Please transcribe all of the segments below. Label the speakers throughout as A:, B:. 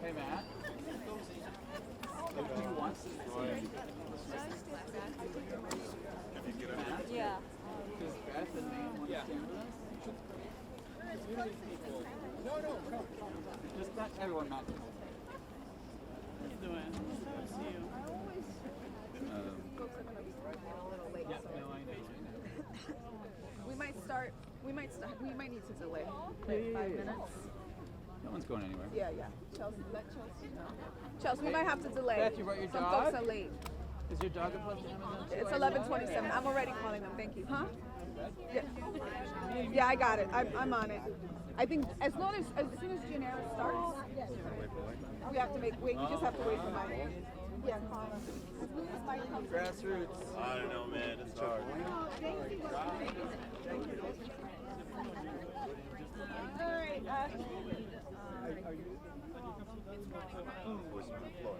A: Hey, Matt. Do you want to Matt?
B: Yeah.
A: Does Beth and Nate want to stand with us? No, come. Just not everyone, Matt.
C: How you doing? Good to see you.
A: Yeah, no, I know.
D: We might need to delay.
A: Yeah.
D: 5 minutes.
A: No one's going anywhere.
D: Yeah. Chelsea, let Chelsea know. Chelsea, we might have to delay.
A: Beth, you brought your
D: Some
A: dog?
D: folks are late.
A: Is your dog a plus Amazon?
D: It's 11:27. I'm already calling them. Thank you. Huh? Yeah, I got it. I'm on it. I think as soon as Gianaris starts, we have to wait. We just have to wait for my. Yeah, call him.
A: Grassroots.
E: I don't know, man. It's hard.
D: All right.
E: Voice on the floor.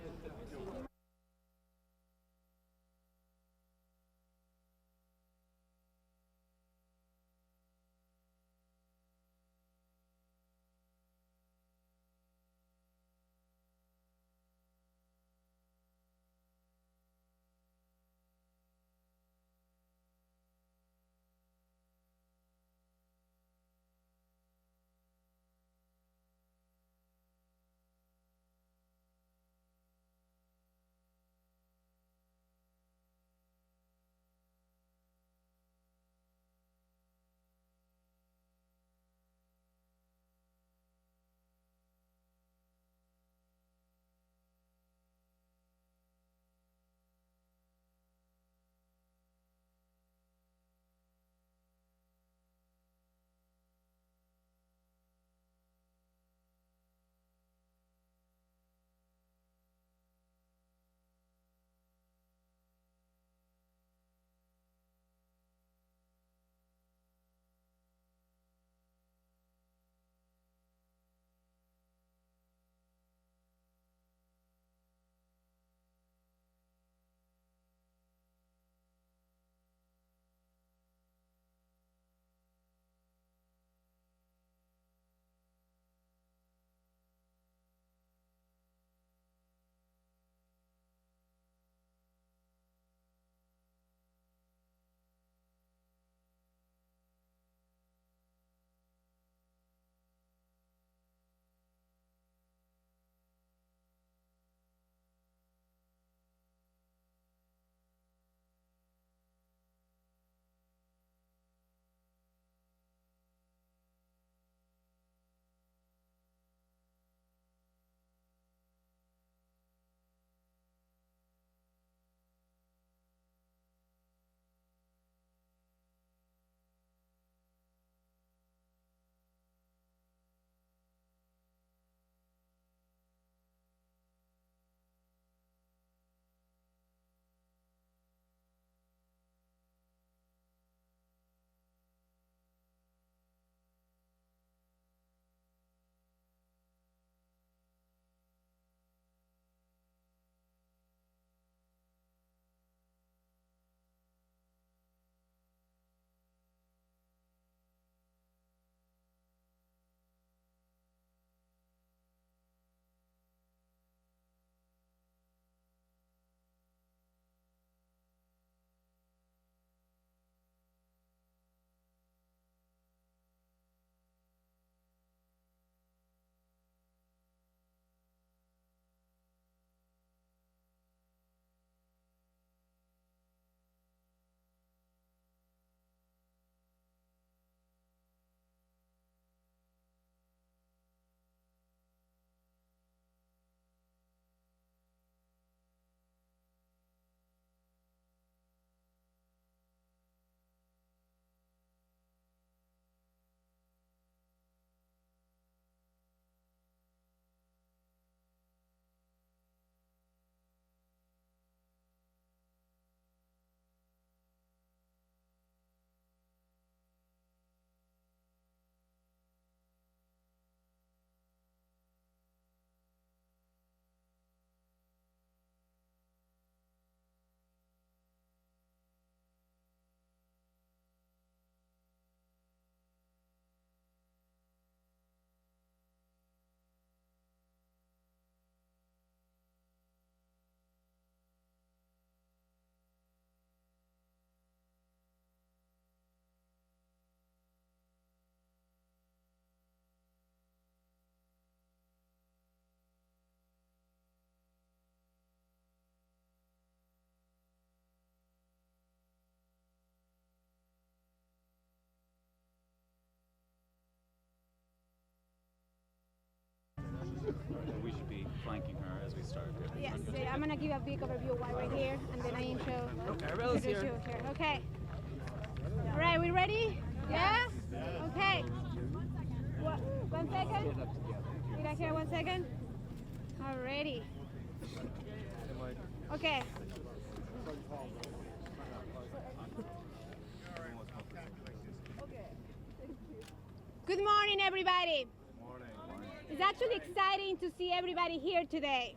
A: be flanking her as we start.
B: Yes, I'm gonna give a big overview why we're here, and then I introduce you here. Okay. All right, we ready? Yeah? Okay. One second. Did I hear 1 second? Alrighty. Okay. Good morning, everybody. It's actually exciting to see everybody here today.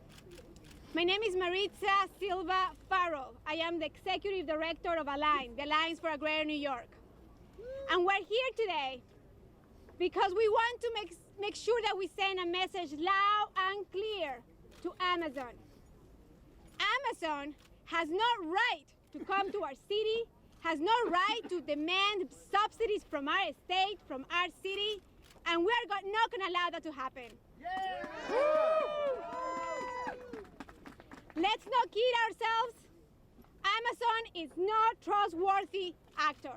B: My name is Maritza Silva Farrell. I am the Executive Director of Align, the Alliance for a Greater New York. And we're here today because we want to make sure that we send a message loud and clear to Amazon. Amazon has no right to come to our city, has no right to demand subsidies from our state, from our city, and we're not going to allow that to happen. Yeah. Let's not kid ourselves. Amazon is not a trustworthy actor.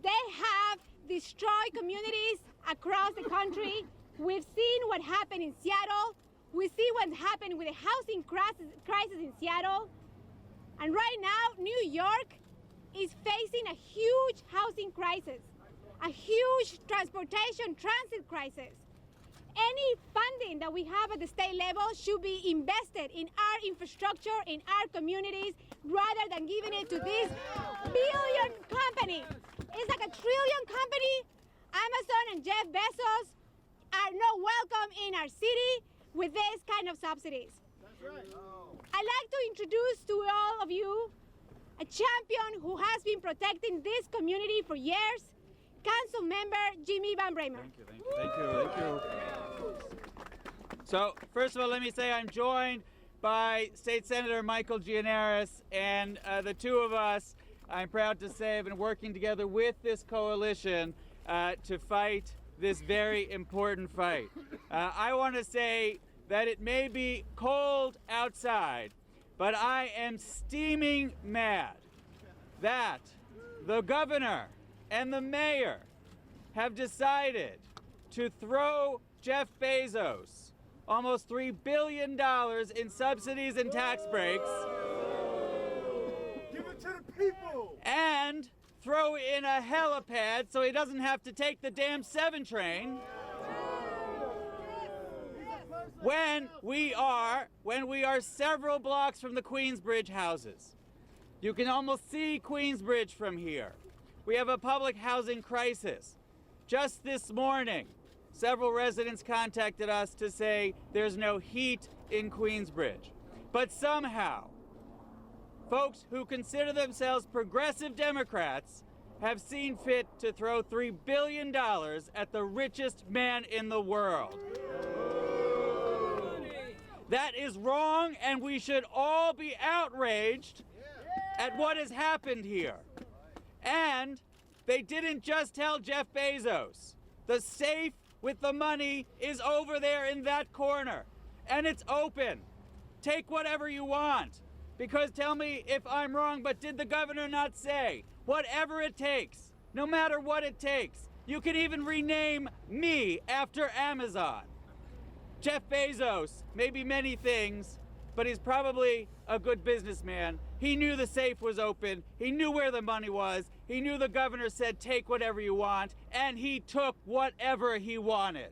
B: They have destroyed communities across the country. We've seen what happened in Seattle. We see what happened with the housing crisis in Seattle. And right now, New York is facing a huge housing crisis, a huge transportation transit crisis. Any funding that we have at the state level should be invested in our infrastructure, in our communities, rather than giving it to this billion company. It's like a trillion company. Amazon and Jeff Bezos are not welcome in our city with this kind of subsidies. That's right. I'd like to introduce to all of you a champion who has been protecting this community for years, Councilmember Jimmy Van Bramer.
A: Thank you. So, first of all, let me say I'm joined by State Senator Michael Gianaris, and the two of us, I'm proud to say, have been working together with this coalition to fight this very important fight. I want to say that it may be cold outside, but I am steaming mad that the governor and the mayor have decided to throw Jeff Bezos almost $3 billion in subsidies and tax breaks.
E: Give it to the people!
A: And throw in a helipad so he doesn't have to take the damn 7 train. When we are several blocks from the Queensbridge houses. You can almost see Queensbridge from here. We have a public housing crisis. Just this morning, several residents contacted us to say there's no heat in Queensbridge. But somehow, folks who consider themselves progressive Democrats have seen fit to throw $3 billion at the richest man in the world. That is wrong, and we should all be outraged at what has happened here. And they didn't just tell Jeff Bezos. The safe with the money is over there in that corner, and it's open. Take whatever you want, because tell me if I'm wrong, but did the governor not say, whatever it takes, no matter what it takes, you can even rename me after Amazon. Jeff Bezos may be many things, but he's probably a good businessman. He knew the safe was open. He knew where the money was. He knew the governor said, take whatever you want, and he took whatever he wanted.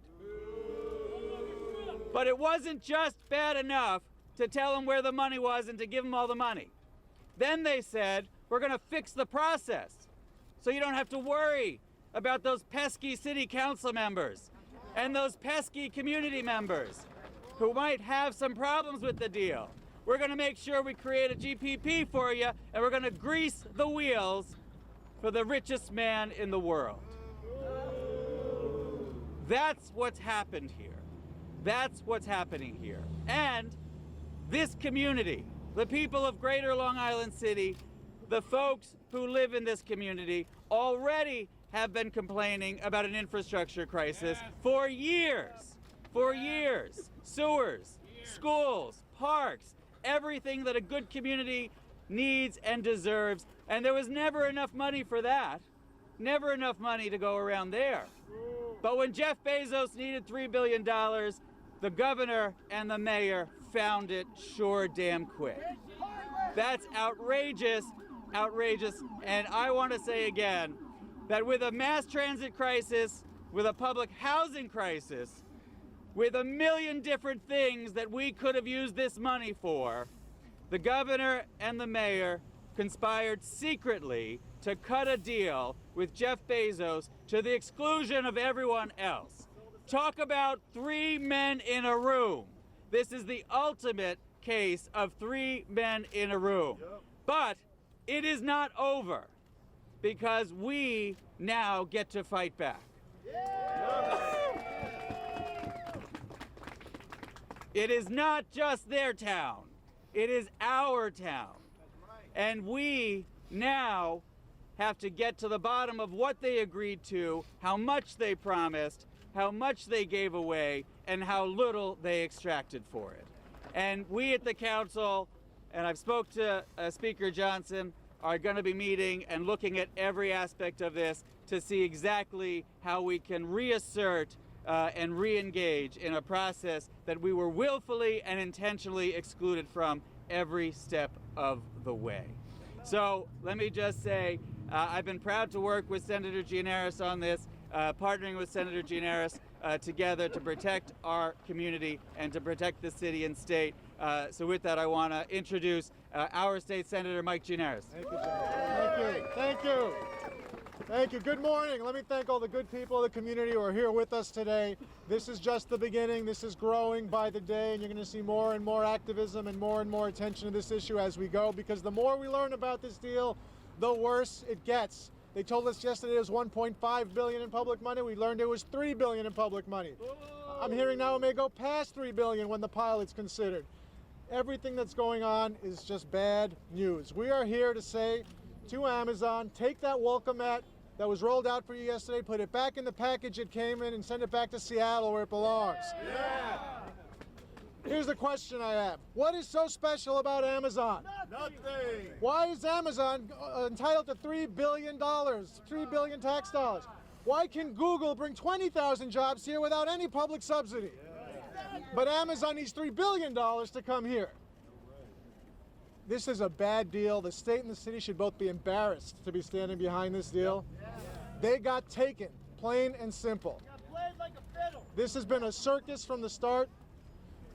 A: But it wasn't just bad enough to tell him where the money was and to give him all the money. Then they said, we're gonna fix the process so you don't have to worry about those pesky city council members and those pesky community members who might have some problems with the deal. We're gonna make sure we create a GPP for you, and we're gonna grease the wheels for the richest man in the world. That's what's happened here. That's what's happening here. And this community, the people of Greater Long Island City, the folks who live in this community already have been complaining about an infrastructure crisis for years. For years. Sewers, schools, parks, everything that a good community needs and deserves. And there was never enough money for that. Never enough money to go around there. But when Jeff Bezos needed $3 billion, the governor and the mayor found it sure damn quick. That's outrageous, outrageous. And I want to say again that with a mass transit crisis, with a public housing crisis, with a million different things that we could have used this money for, the governor and the mayor conspired secretly to cut a deal with Jeff Bezos to the exclusion of everyone else. Talk about three men in a room. This is the ultimate case of three men in a room. But it is not over, because we now get to fight back. It is not just their town, it is our town. And we now have to get to the bottom of what they agreed to, how much they promised, how much they gave away, and how little they extracted for it. And we at the council, and I've spoke to Speaker Johnson, are going to be meeting and looking at every aspect of this to see exactly how we can reassert and re-engage in a process that we were willfully and intentionally excluded from every step of the way. So let me just say, I've been proud to work with Senator Gianaris on this, partnering with Senator Gianaris together to protect our community and to protect the city and state. So with that, I want to introduce our state senator, Mike Gianaris.
F: Thank you, Jimmy. Thank you. Thank you. Good morning. Let me thank all the good people of the community who are here with us today. This is just the beginning. This is growing by the day, and you're going to see more and more activism and more attention to this issue as we go, because the more we learn about this deal, the worse it gets. They told us yesterday it was $1.5 billion in public money. We learned it was $3 billion in public money. I'm hearing now it may go past $3 billion when the pilot's considered. Everything that's going on is just bad news. We are here to say to Amazon, take that welcome mat that was rolled out for you yesterday, put it back in the package it came in, and send it back to Seattle where it belongs. Yeah. Here's the question I have. What is so special about Amazon?
E: Nothing.
F: Why is Amazon entitled to $3 billion, $3 billion tax dollars? Why can Google bring 20,000 jobs here without any public subsidy? Yeah. But Amazon needs $3 billion to come here. This is a bad deal. The state and the city should both be embarrassed to be standing behind this deal. They got taken, plain and simple. This has been a circus from the start.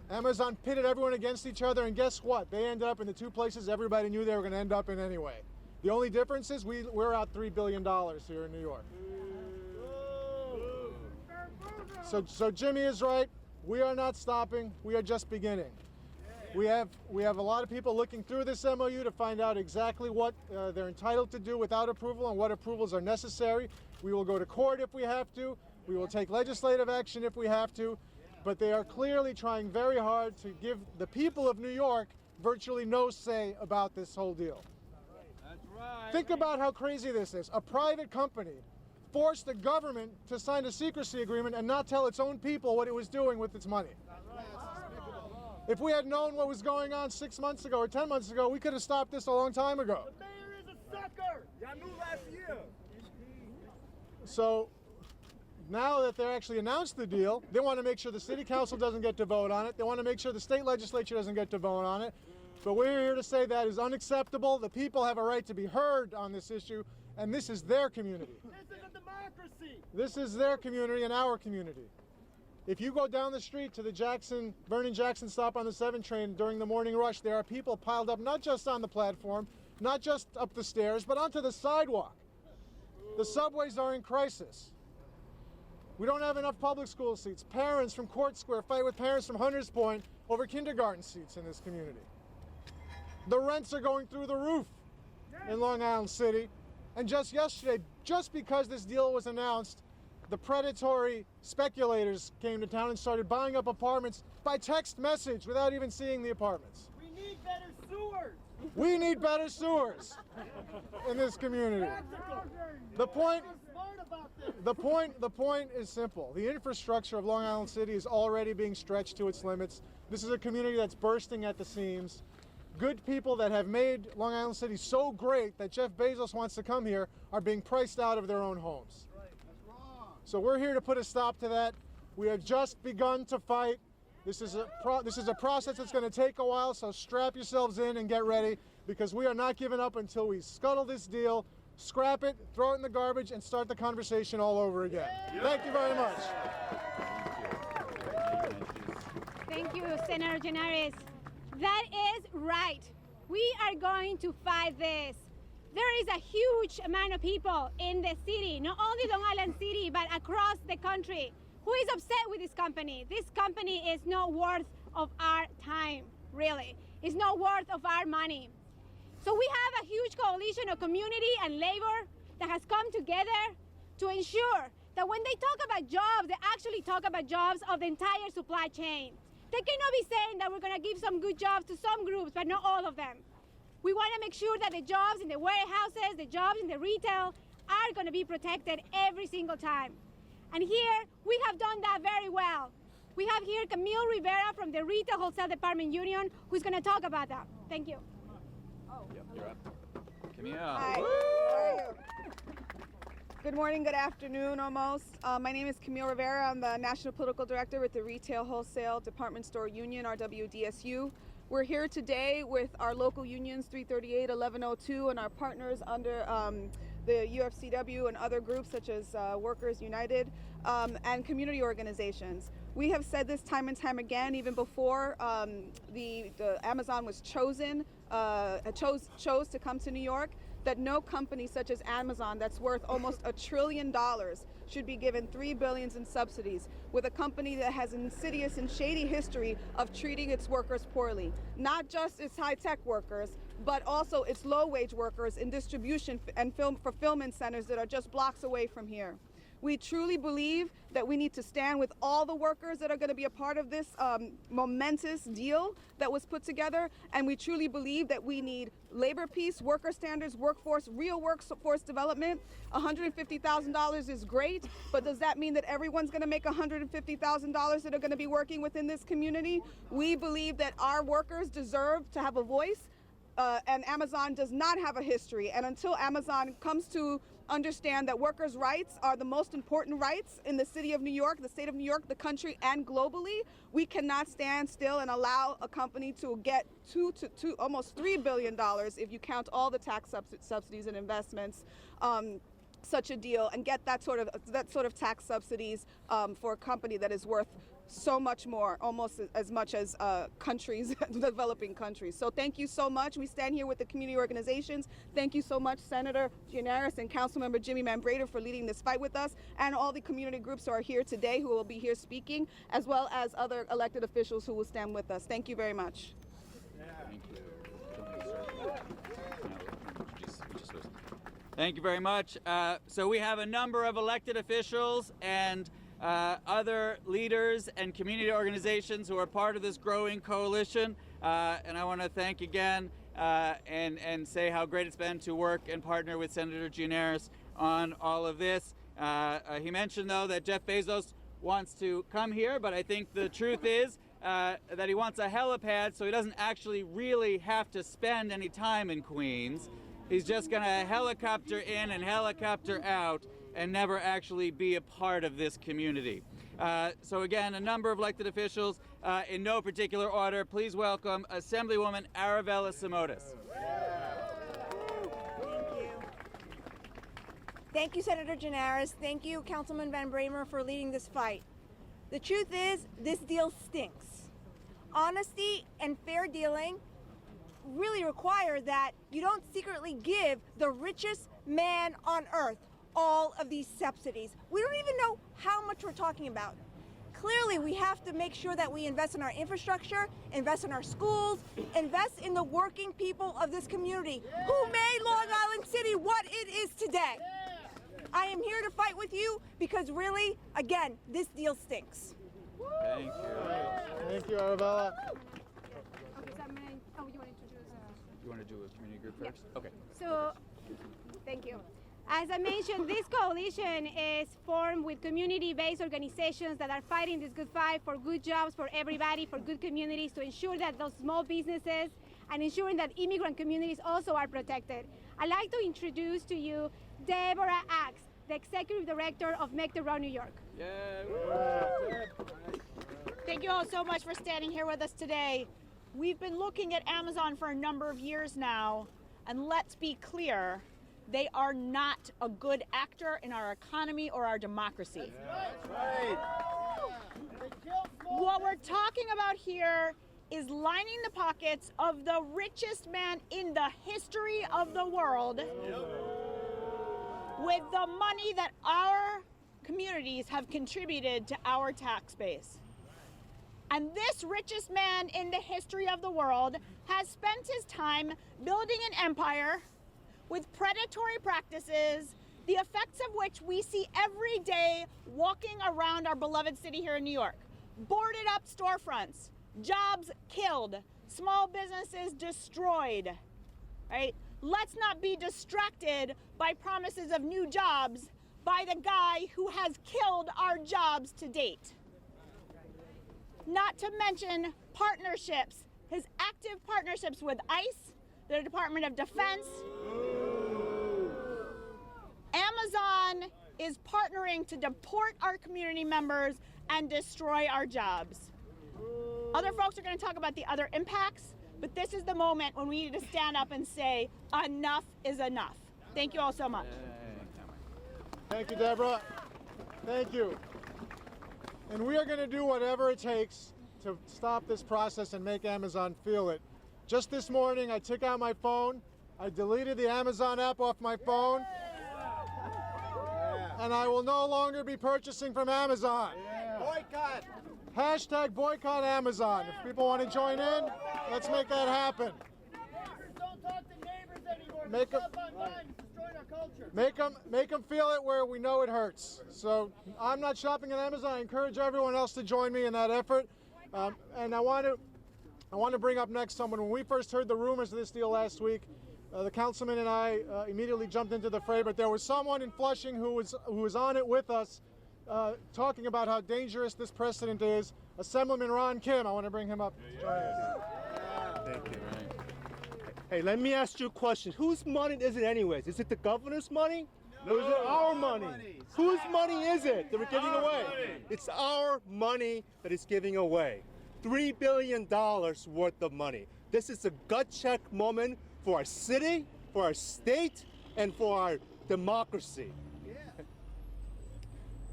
F: Amazon pitted everyone against each other, and guess what? They ended up in the two places everybody knew they were going to end up in anyway. The only difference is we're out $3 billion here in New York. So Jimmy is right. We are not stopping. We are just beginning. We have a lot of people looking through this MOU to find out exactly what they're entitled to do without approval and what approvals are necessary. We will go to court if we have to. We will take legislative action if we have to. But they are clearly trying very hard to give the people of New York virtually no say about this whole deal. That's right. Think about how crazy this is. A private company forced the government to sign a secrecy agreement and not tell its own people what it was doing with its money. If we had known what was going on 6 months ago or 10 months ago, we could have stopped this a long time ago.
E: The mayor is a sucker. I knew last year.
F: So now that they actually announced the deal, they want to make sure the city council doesn't get to vote on it. They want to make sure the state legislature doesn't get to vote on it. But we're here to say that is unacceptable. The people have a right to be heard on this issue, and this is their community.
E: This is a democracy.
F: This is their community and our community. If you go down the street to the Vernon Jackson stop on the 7 train during the morning rush, there are people piled up not just on the platform, not just up the stairs, but onto the sidewalk. The subways are in crisis. We don't have enough public school seats. Parents from Court Square fight with parents from Hunters Point over kindergarten seats in this community. The rents are going through the roof in Long Island City. And just yesterday, just because this deal was announced, the predatory speculators came to town and started buying up apartments by text message without even seeing the apartments.
E: We need better sewers.
F: We need better sewers in this community. The point is simple. The infrastructure of Long Island City is already being stretched to its limits. This is a community that's bursting at the seams. Good people that have made Long Island City so great that Jeff Bezos wants to come here are being priced out of their own homes. So we're here to put a stop to that. We have just begun to fight. This is a process that's going to take a while, so strap yourselves in and get ready, because we are not giving up until we scuttle this deal, scrap it, throw it in the garbage, and start the conversation all over again. Thank you very much.
B: Thank you, Senator Gianaris. That is right. We are going to fight this. There is a huge amount of people in the city, not only Long Island City, but across the country, who is upset with this company. This company is not worth of our time, really. It's not worth of our money. So we have a huge coalition of community and labor that has come together to ensure that when they talk about jobs, they actually talk about jobs of the entire supply chain. They cannot be saying that we're going to give some good jobs to some groups, but not all of them. We want to make sure that the jobs in the warehouses, the jobs in the retail are going to be protected every single time. And here, we have done that very well. We have here Camille Rivera from the Retail Wholesale Department Union, who's going to talk about that. Thank you.
A: Yep, you're up. Camille.
D: Hi. How are you? Good morning, good afternoon almost. My name is Camille Rivera. I'm the National Political Director with the Retail Wholesale Department Store Union, RWDSU. We're here today with our local unions, 338, 1102, and our partners under the UFCW and other groups such as Workers United and community organizations. We have said this time and time again, even before the Amazon was chosen, chose to come to New York, that no company such as Amazon, that's worth almost $1 trillion, should be given $3 billion in subsidies, with a company that has an insidious and shady history of treating its workers poorly. Not just its high-tech workers, but also its low-wage workers in distribution and fulfillment centers that are just blocks away from here. We truly believe that we need to stand with all the workers that are going to be a part of this momentous deal that was put together, and we truly believe that we need labor peace, worker standards, workforce, real workforce development. $150,000 is great, but does that mean that everyone's going to make $150,000 that are going to be working within this community? We believe that our workers deserve to have a voice, and Amazon does not have a history. And until Amazon comes to understand that workers' rights are the most important rights in the city of New York, the state of New York, the country, and globally, we cannot stand still and allow a company to get almost $3 billion, if you count all the tax subsidies and investments, such a deal, and get that sort of tax subsidies for a company that is worth so much more, almost as much as countries, developing countries. So thank you so much. We stand here with the community organizations. Thank you so much, Senator Gianaris and Councilmember Jimmy Bramer, for leading this fight with us, and all the community groups who are here today, who will be here speaking, as well as other elected officials who will stand with us. Thank you very much.
A: Thank you very much. So we have a number of elected officials and other leaders and community organizations who are part of this growing coalition. And I want to thank again and say how great it's been to work and partner with Senator Gianaris on all of this. He mentioned, though, that Jeff Bezos wants to come here, but I think the truth is that he wants a helipad so he doesn't actually really have to spend any time in Queens. He's just going to helicopter in and helicopter out and never actually be a part of this community. So again, a number of elected officials, in no particular order, please welcome Assemblywoman Arabella Simotas.
G: Thank you, Senator Gianaris. Thank you, Councilman Bramer, for leading this fight. The truth is, this deal stinks. Honesty and fair dealing really require that you don't secretly give the richest man on earth all of these subsidies. We don't even know how much we're talking about. Clearly, we have to make sure that we invest in our infrastructure, invest in our schools, invest in the working people of this community who made Long Island City what it is today. I am here to fight with you because really, again, this deal stinks.
A: Thank you.
F: Thank you, Arabella.
B: Okay, so I'm gonna, oh, you want to introduce?
A: You want to do a community group first?
B: Yeah.
A: Okay.
B: So, thank you. As I mentioned, this coalition is formed with community-based organizations that are fighting this good fight for good jobs for everybody, for good communities, to ensure that those small businesses and ensuring that immigrant communities also are protected. I'd like to introduce to you Deborah Axe, the Executive Director of Make the Road New York.
A: Yeah.
H: Thank you all so much for standing here with us today. We've been looking at Amazon for a number of years now, and let's be clear, they are not a good actor in our economy or our democracy.
E: That's right.
H: What we're talking about here is lining the pockets of the richest man in the history of the world with the money that our communities have contributed to our tax base. And this richest man in the history of the world has spent his time building an empire with predatory practices, the effects of which we see every day walking around our beloved city here in New York. Boarded up storefronts, jobs killed, small businesses destroyed, right? Let's not be distracted by promises of new jobs by the guy who has killed our jobs to date. Not to mention partnerships, his active partnerships with ICE, the Department of Defense. Amazon is partnering to deport our community members and destroy our jobs. Other folks are going to talk about the other impacts, but this is the moment when we need to stand up and say, enough is enough. Thank you all so much.
F: Thank you, Deborah. Thank you. And we are going to do whatever it takes to stop this process and make Amazon feel it. Just this morning, I took out my phone, I deleted the Amazon app off my phone, and I will no longer be purchasing from Amazon.
E: Boycott.
F: Hashtag boycott Amazon. If people want to join in, let's make that happen.
E: Neighbors don't talk to neighbors anymore.
F: Make
E: They
F: 'em-
E: shop online. It's destroying our culture.
F: Make them feel it where we know it hurts. So I'm not shopping at Amazon. I encourage everyone else to join me in that effort. And I want to bring up next someone. When we first heard the rumors of this deal last week, the councilman and I immediately jumped into the fray. But there was someone in Flushing who was on it with us, talking about how dangerous this precedent is. Assemblyman Ron Kim. I want to bring him up. To join us.
I: Thank you. Hey, let me ask you a question. Whose money is it anyways? Is it the governor's money? Or is it our money? Whose money is it that we're giving away? It's our money that is giving away. $3 billion worth of money. This is a gut check moment for our city, for our state, and for our democracy.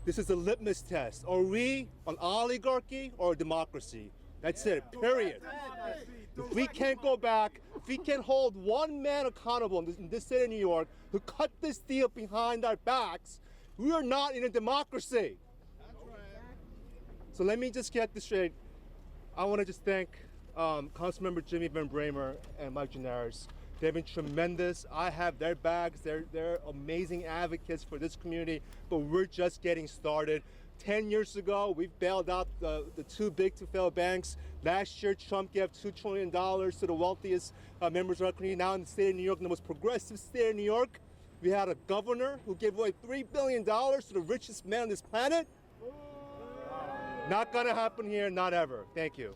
I: This is a litmus test. Are we an oligarchy or a democracy? That's it, period. If we can't go back, if we can't hold one man accountable in this city of New York who cut this deal behind our backs, we are not in a democracy. So let me just get this straight. I want to just thank Councilmember Jimmy Van Bramer and Mike Gianaris. They've been tremendous. I have their backs. They're amazing advocates for this community, but we're just getting started. 10 years ago, we bailed out the too big to fail banks. Last year, Trump gave $2 trillion to the wealthiest members of our community. Now in the state of New York, the most progressive state of New York, we had a governor who gave away $3 billion to the richest man on this planet. Not gonna happen here, not ever. Thank you.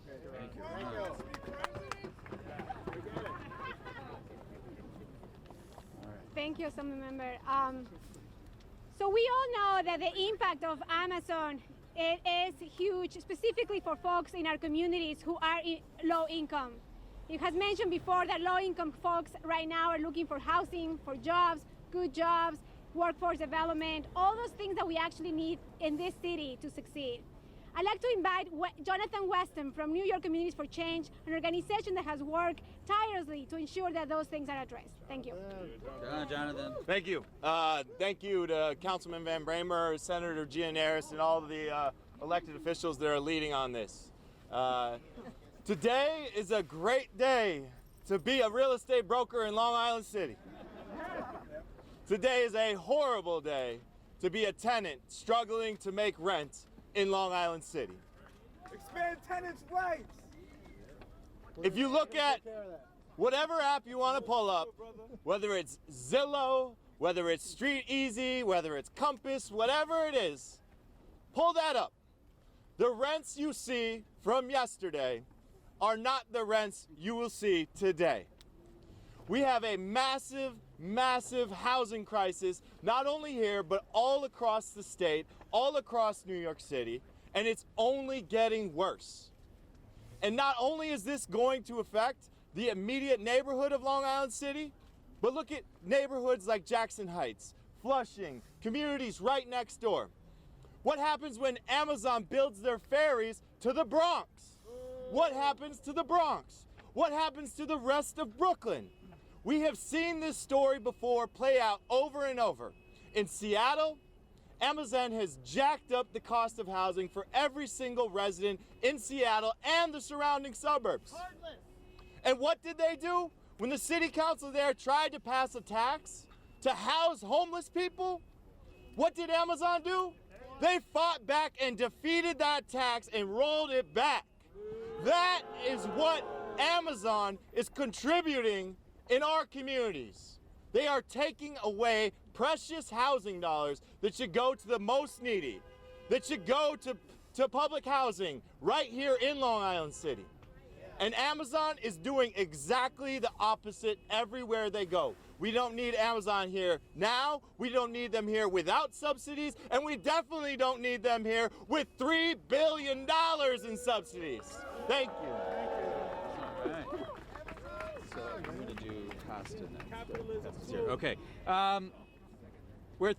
B: Thank you, Assemblyman. So we all know that the impact of Amazon it is huge, specifically for folks in our communities who are low income. It has mentioned before that low income folks right now are looking for housing, for jobs, good jobs, workforce development, all those things that we actually need in this city to succeed. I'd like to invite Jonathan Weston from New York Communities for Change, an organization that has worked tirelessly to ensure that those things are addressed. Thank you.
A: Jonathan.
J: Thank you. Thank you to Councilman Van Bramer, Senator Gianaris, and all the elected officials that are leading on this. Today is a great day to be a real estate broker in Long Island City. Today is a horrible day to be a tenant struggling to make rent in Long Island City.
E: Expand tenants' rights.
J: If you look at whatever app you want to pull up, whether it's Zillow, whether it's Street Easy, whether it's Compass, whatever it is, pull that up. The rents you see from yesterday are not the rents you will see today. We have a massive, massive housing crisis, not only here, but all across the state, all across New York City. and it's only getting worse. And not only is this going to affect the immediate neighborhood of Long Island City, but look at neighborhoods like Jackson Heights, Flushing, communities right next door. What happens when Amazon builds their ferries to the Bronx? What happens to the Bronx? What happens to the rest of Brooklyn? We have seen this story before play out over and over. In Seattle, Amazon has jacked up the cost of housing for every single resident in Seattle and the surrounding suburbs. And what did they do? When the city council there tried to pass a tax to house homeless people, what did Amazon do? They fought back and defeated that tax and rolled it back. That is what Amazon is contributing in our communities. They are taking away precious housing dollars that should go to the most needy, that should go to public housing right here in Long Island City. And Amazon is doing exactly the opposite everywhere they go. We don't need Amazon here now, we don't need them here without subsidies, and we definitely don't need them here with $3 billion in subsidies. Thank you.
A: All right. So I'm going to do Costa next. Okay. We're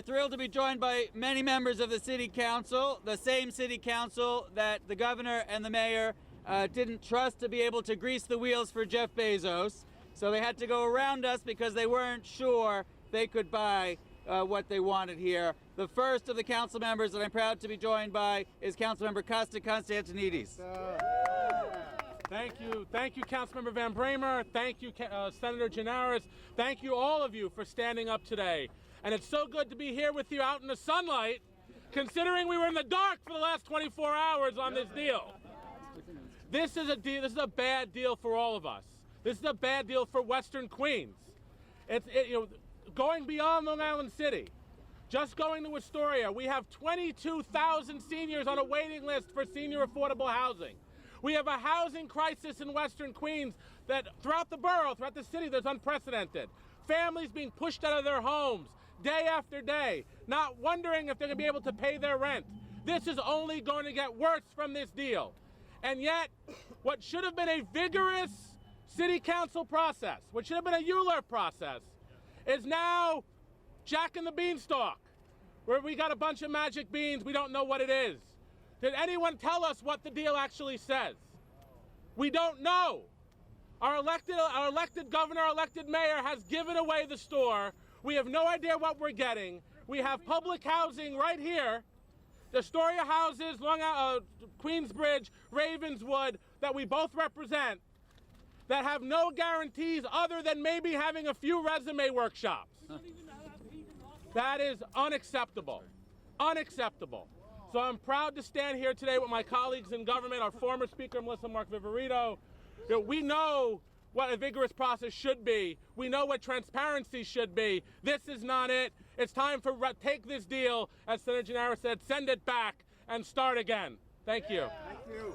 A: thrilled to be joined by many members of the City Council, the same City Council that the governor and the mayor didn't trust to be able to grease the wheels for Jeff Bezos. So they had to go around us because they weren't sure they could buy what they wanted here. The first of the council members that I'm proud to be joined by is Councilmember Constantine.
K: Thank you, Councilmember Van Bramer. Thank you, Senator Gianaris. Thank you, all of you, for standing up today. And it's so good to be here with you out in the sunlight, considering we were in the dark for the last 24 hours on this deal. This is a bad deal for all of us. This is a bad deal for Western Queens. Going beyond Long Island City, just going to Astoria, we have 22,000 seniors on a waiting list for senior affordable housing. We have a housing crisis in Western Queens that throughout the borough, throughout the city, that's unprecedented. Families being pushed out of their homes day after day, not wondering if they're going to be able to pay their rent. This is only going to get worse from this deal. And yet, what should have been a vigorous city council process, what should have been a ULURP process, is now Jack and the Beanstalk, where we got a bunch of magic beans, we don't know what it is. Did anyone tell us what the deal actually says? We don't know. Our elected governor, our elected mayor has given away the store. We have no idea what we're getting. We have public housing right here, the Astoria houses, Queensbridge, Ravenswood, that we both represent, that have no guarantees other than maybe having a few resume workshops. That is unacceptable. Unacceptable. So I'm proud to stand here today with my colleagues in government, our former Speaker, Melissa Mark Viverito. We know what a vigorous process should be. We know what transparency should be. This is not it. It's time for take this deal, as Senator Gianaris said, send it back and start again. Thank you.
E: Thank you.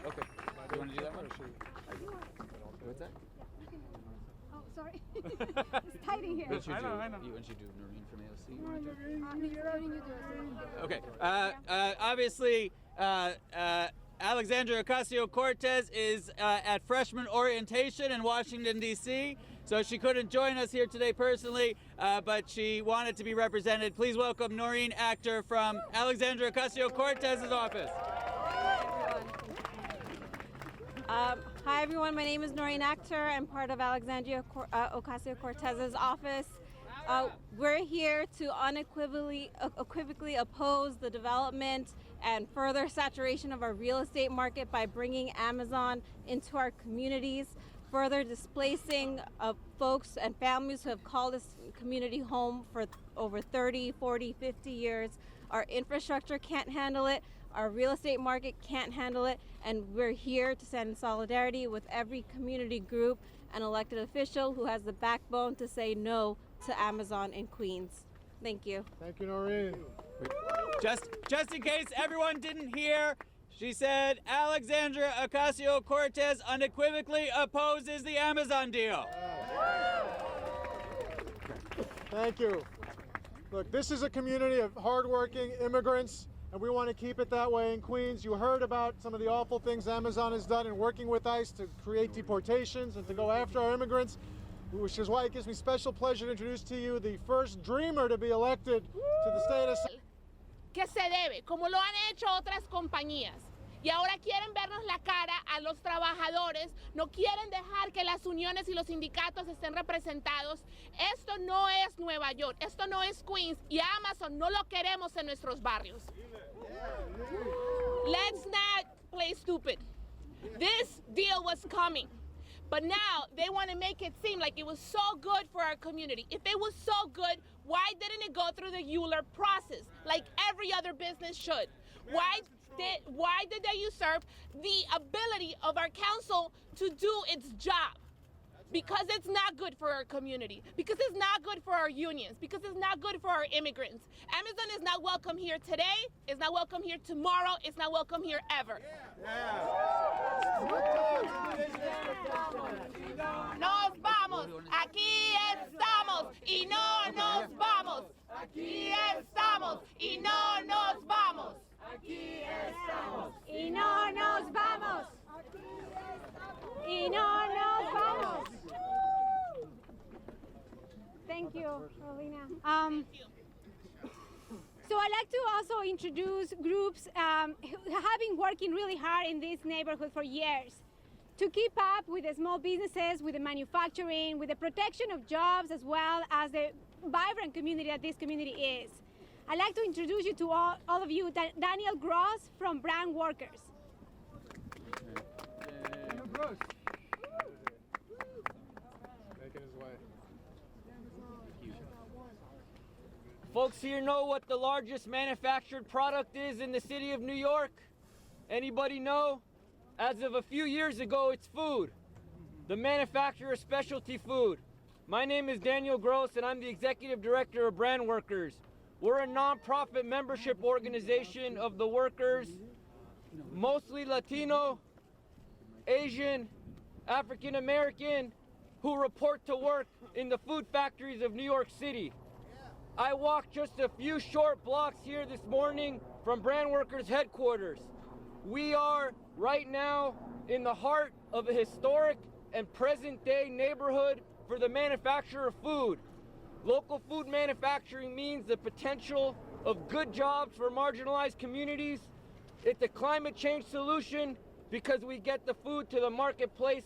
A: Okay. Do you want to do that one? What's that?
B: Oh, sorry. It's tight in here.
K: I know.
A: You want you to do Noreen from AOC?
B: Okay.
A: Obviously, Alexandria Ocasio-Cortez is at freshman orientation in Washington, D.C., so she couldn't join us here today personally, but she wanted to be represented. Please welcome Noreen Actor from Alexandria Ocasio-Cortez's office.
L: Hi everyone, my name is Noreen Actor. I'm part of Alexandria Ocasio-Cortez's office. We're here to unequivocally oppose the development and further saturation of our real estate market by bringing Amazon into our communities, further displacing folks and families who have called this community home for over 30, 40, 50 years. Our infrastructure can't handle it. Our real estate market can't handle it, and we're here to stand in solidarity with every community group and elected official who has the backbone to say no to Amazon in Queens. Thank you.
F: Thank you, Noreen.
A: Just in case everyone didn't hear, she said Alexandria Ocasio-Cortez unequivocally opposes the Amazon deal.
F: Thank you. Look, this is a community of hardworking immigrants and we want to keep it that way in Queens. You heard about some of the awful things Amazon has done in working with ICE to create deportations and to go after our immigrants, which is why it gives me special pleasure to introduce to you the first dreamer to be elected to the state of...
M: Que se debe, como lo han hecho otras compañías. Y ahora quieren vernos la cara a los trabajadores, no quieren dejar que las uniones y los sindicatos estén representados. Esto no es Nueva York, esto no es Queens, y Amazon no lo queremos en nuestros barrios. Let's not play stupid. This deal was coming, but now they want to make it seem like it was so good for our community. If it was so good, why didn't it go through the Euler process like every other business should? Why did they usurp the ability of our council to do its job? Because it's not good for our community, because it's not good for our unions, because it's not good for our immigrants. Amazon is not welcome here today, it's not welcome here tomorrow, it's not welcome here ever. Nos vamos, aquí estamos y no nos vamos. Aquí estamos y no nos vamos. Aquí estamos
B: y no nos vamos. Y no nos vamos. Thank you, Carolina. So I'd like to also introduce groups who have been working really hard in this neighborhood for years to keep up with the small businesses, with the manufacturing, with the protection of jobs, as well as the vibrant community that this community is. I'd like to introduce you to all of you, Daniel Gross from Brand Workers.
F: Daniel Gross. Making his way.
N: Folks here know what the largest manufactured product is in the city of New York? Anybody know? As of a few years ago, it's food. The manufacturer of specialty food. My name is Daniel Gross, and I'm the executive director of Brand Workers. We're a nonprofit membership organization of the workers, mostly Latino, Asian, African American, who report to work in the food factories of New York City. I walked just a few short blocks here this morning from Brand Workers headquarters. We are right now in the heart of a historic and present-day neighborhood for the manufacture of food. Local food manufacturing means the potential of good jobs for marginalized communities. It's a climate change solution because we get the food to the marketplace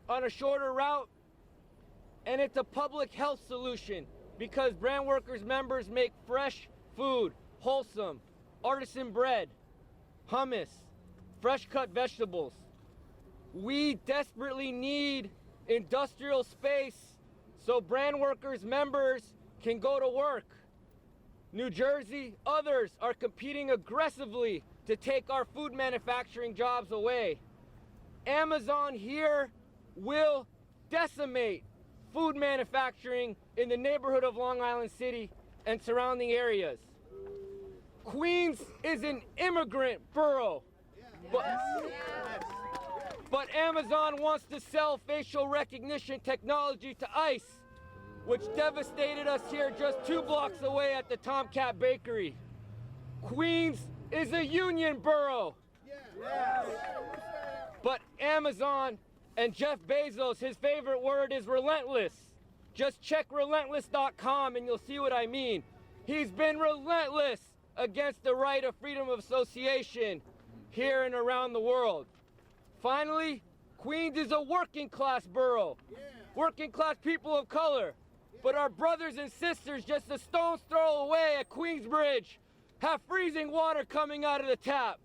N: on a shorter route. And it's a public health solution because Brand Workers members make fresh food, wholesome, artisan bread, hummus, fresh cut vegetables. We desperately need industrial space so Brand Workers members can go to work. New Jersey, others are competing aggressively to take our food manufacturing jobs away. Amazon here will decimate food manufacturing in the neighborhood of Long Island City and surrounding areas. Queens is an immigrant borough, but Amazon wants to sell facial recognition technology to ICE, which devastated us here just 2 blocks away at the Tomcat Bakery. Queens is a union borough, but Amazon and Jeff Bezos, his favorite word is relentless. Just check relentless.com and you'll see what I mean. He's been relentless against the right of freedom of association here and around the world. Finally, Queens is a working class borough. Working class people of color. But our brothers and sisters just a stone's throw away at Queensbridge have freezing water coming out of the tap.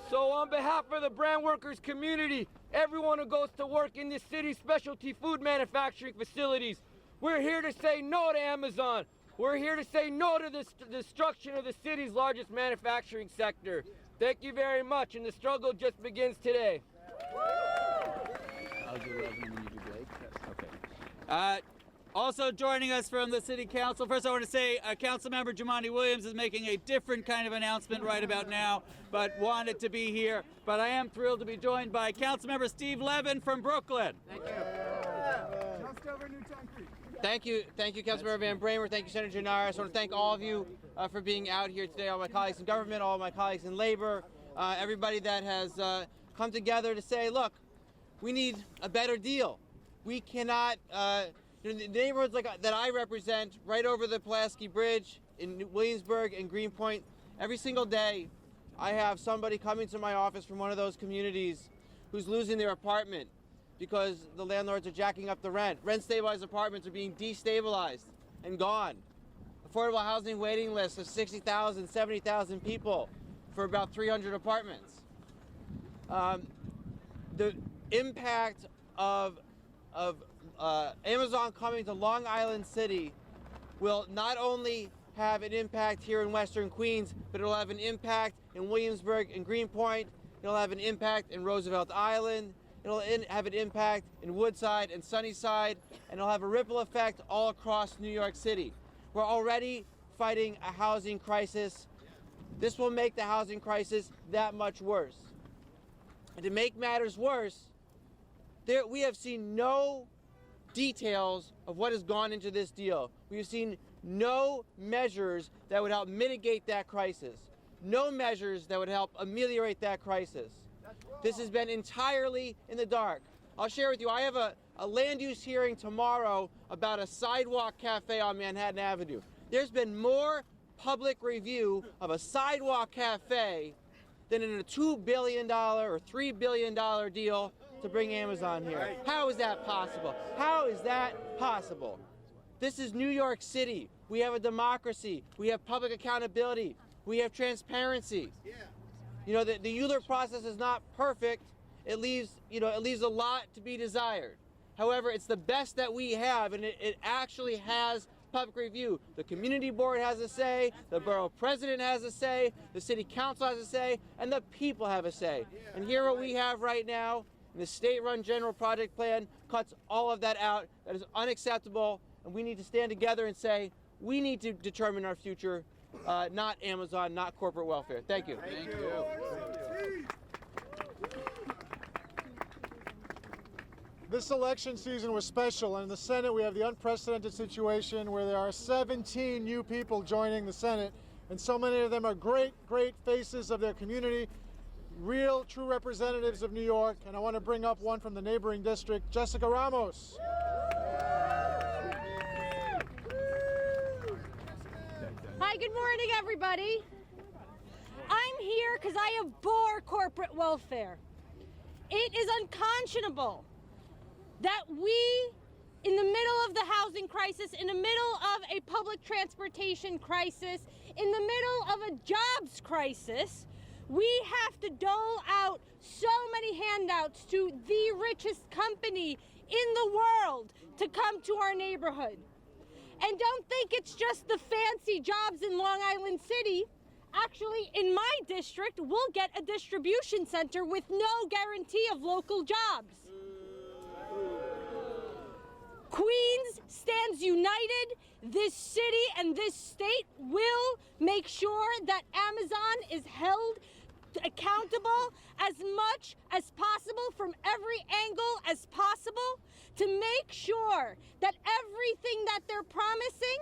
N: So on behalf of the Brand Workers community, everyone who goes to work in this city's specialty food manufacturing facilities, we're here to say no to Amazon. We're here to say no to the destruction of the city's largest manufacturing sector. Thank you very much, and the struggle just begins today.
A: Also joining us from the City Council, first I want to say Councilmember Jumaane Williams is making a different kind of announcement right about now, but wanted to be here. But I am thrilled to be joined by Councilmember Steve Levin from Brooklyn.
E: Just over Newtown Creek.
O: Thank you, Councilmember Van Bramer. Thank you, Senator Gianaris. I want to thank all of you for being out here today, all my colleagues in government, all my colleagues in labor, everybody that has come together to say, look, we need a better deal. We cannot, the neighborhoods that I represent, right over the Pulaski Bridge in Williamsburg and Greenpoint, every single day I have somebody coming to my office from one of those communities who's losing their apartment because the landlords are jacking up the rent. Rent-stabilized apartments are being destabilized and gone. Affordable housing waiting lists of 60,000, 70,000 people for about 300 apartments. The impact of Amazon coming to Long Island City will not only have an impact here in Western Queens, but it'll have an impact in Williamsburg and Greenpoint. It'll have an impact in Roosevelt Island. It'll have an impact in Woodside and Sunnyside, and it'll have a ripple effect all across New York City. We're already fighting a housing crisis. This will make the housing crisis that much worse. And to make matters worse, we have seen no details of what has gone into this deal. We have seen no measures that would help mitigate that crisis. No measures that would help ameliorate that crisis. This has been entirely in the dark. I'll share with you, I have a land use hearing tomorrow about a sidewalk cafe on Manhattan Avenue. There's been more public review of a sidewalk cafe than in a $2 billion or $3 billion deal to bring Amazon here. How is that possible? How is that possible? This is New York City. We have a democracy. We have public accountability. We have transparency. You know, the Euler process is not perfect. It leaves a lot to be desired. However, it's the best that we have, and it actually has public review. The community board has a say, the borough president has a say, the city council has a say, and the people have a say. And here what we have right now, the state-run general project plan cuts all of that out. That is unacceptable, and we need to stand together and say, we need to determine our future, not Amazon, not corporate welfare. Thank you.
E: Thank you.
F: This election season was special, and in the Senate we have the unprecedented situation where there are 17 new people joining the Senate, and so many of them are great, great faces of their community, real, true representatives of New York, and I want to bring up one from the neighboring district, Jessica Ramos.
P: Hi, good morning, everybody. I'm here because I abhor corporate welfare. It is unconscionable that we, in the middle of the housing crisis, in the middle of a public transportation crisis, in the middle of a jobs crisis, we have to dole out so many handouts to the richest company in the world to come to our neighborhood. And don't think it's just the fancy jobs in Long Island City. Actually, in my district, we'll get a distribution center with no guarantee of local jobs. Queens stands united. This city and this state will make sure that Amazon is held accountable as much as possible from every angle as possible to make sure that everything that they're promising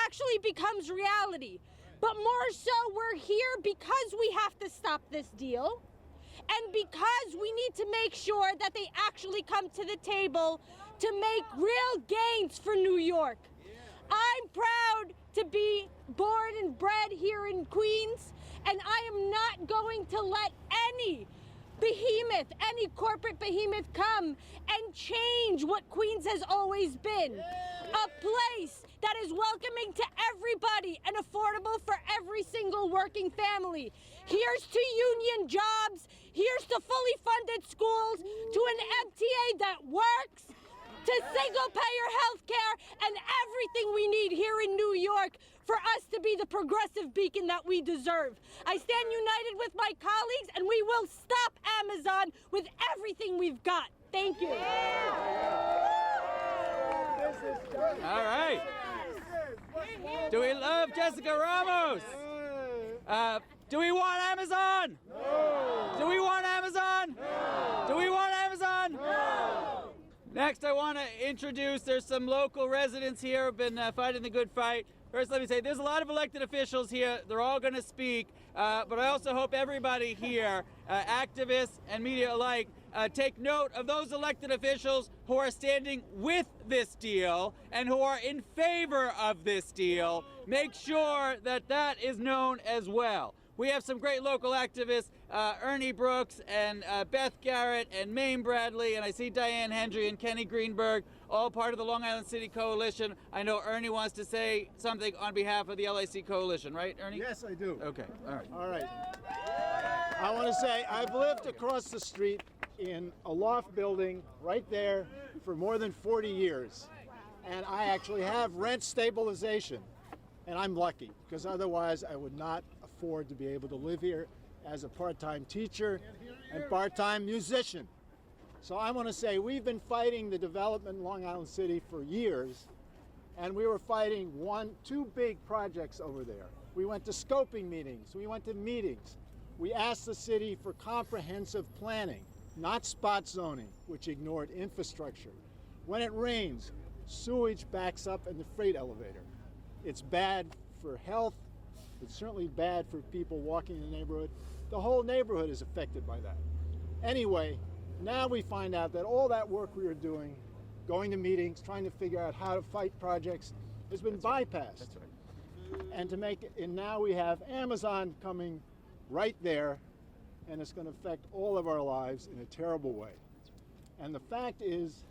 P: actually becomes reality. But more so, we're here because we have to stop this deal and because we need to make sure that they actually come to the table to make real gains for New York. I'm proud to be born and bred here in Queens, and I am not going to let any behemoth, any corporate behemoth come and change what Queens has always been. A place that is welcoming to everybody and affordable for every single working family. Here's to union jobs, here's to fully funded schools, to an MTA that works, to single-payer health care, and everything we need here in New York for us to be the progressive beacon that we deserve. I stand united with my colleagues, and we will stop Amazon with everything we've got. Thank you.
A: All right. Do we love Jessica Ramos? Do we want Amazon? No. Do we want Amazon? No. Do we want Amazon? No. Next, I want to introduce, there's some local residents here who've been fighting the good fight. First, let me say, there's a lot of elected officials here. They're all going to speak, but I also hope everybody here, activists and media alike, take note of those elected officials who are standing with this deal and who are in favor of this deal. Make sure that that is known as well. We have some great local activists, Ernie Brooks and Beth Garrett and Mame Bradley, and I see Diane Hendry and Kenny Greenberg, all part of the Long Island City Coalition. I know Ernie wants to say something on behalf of the LIC Coalition, right, Ernie?
F: Yes, I do.
A: Okay, all right.
F: All right. I want to say I've lived across the street in a loft building right there for more than 40 years, and I actually have rent stabilization, and I'm lucky because otherwise I would not afford to be able to live here as a part-time teacher and part-time musician. So I want to say we've been fighting the development in Long Island City for years, and we were fighting two big projects over there. We went to scoping meetings, we went to meetings. We asked the city for comprehensive planning, not spot zoning, which ignored infrastructure. When it rains, sewage backs up in the freight elevator. It's bad for health. It's certainly bad for people walking in the neighborhood. The whole neighborhood is affected by that. Anyway, now we find out that all that work we were doing, going to meetings, trying to figure out how to fight projects, has been bypassed. That's right. And now we have Amazon coming right there, and it's going to affect all of our lives in a terrible way. And the fact is,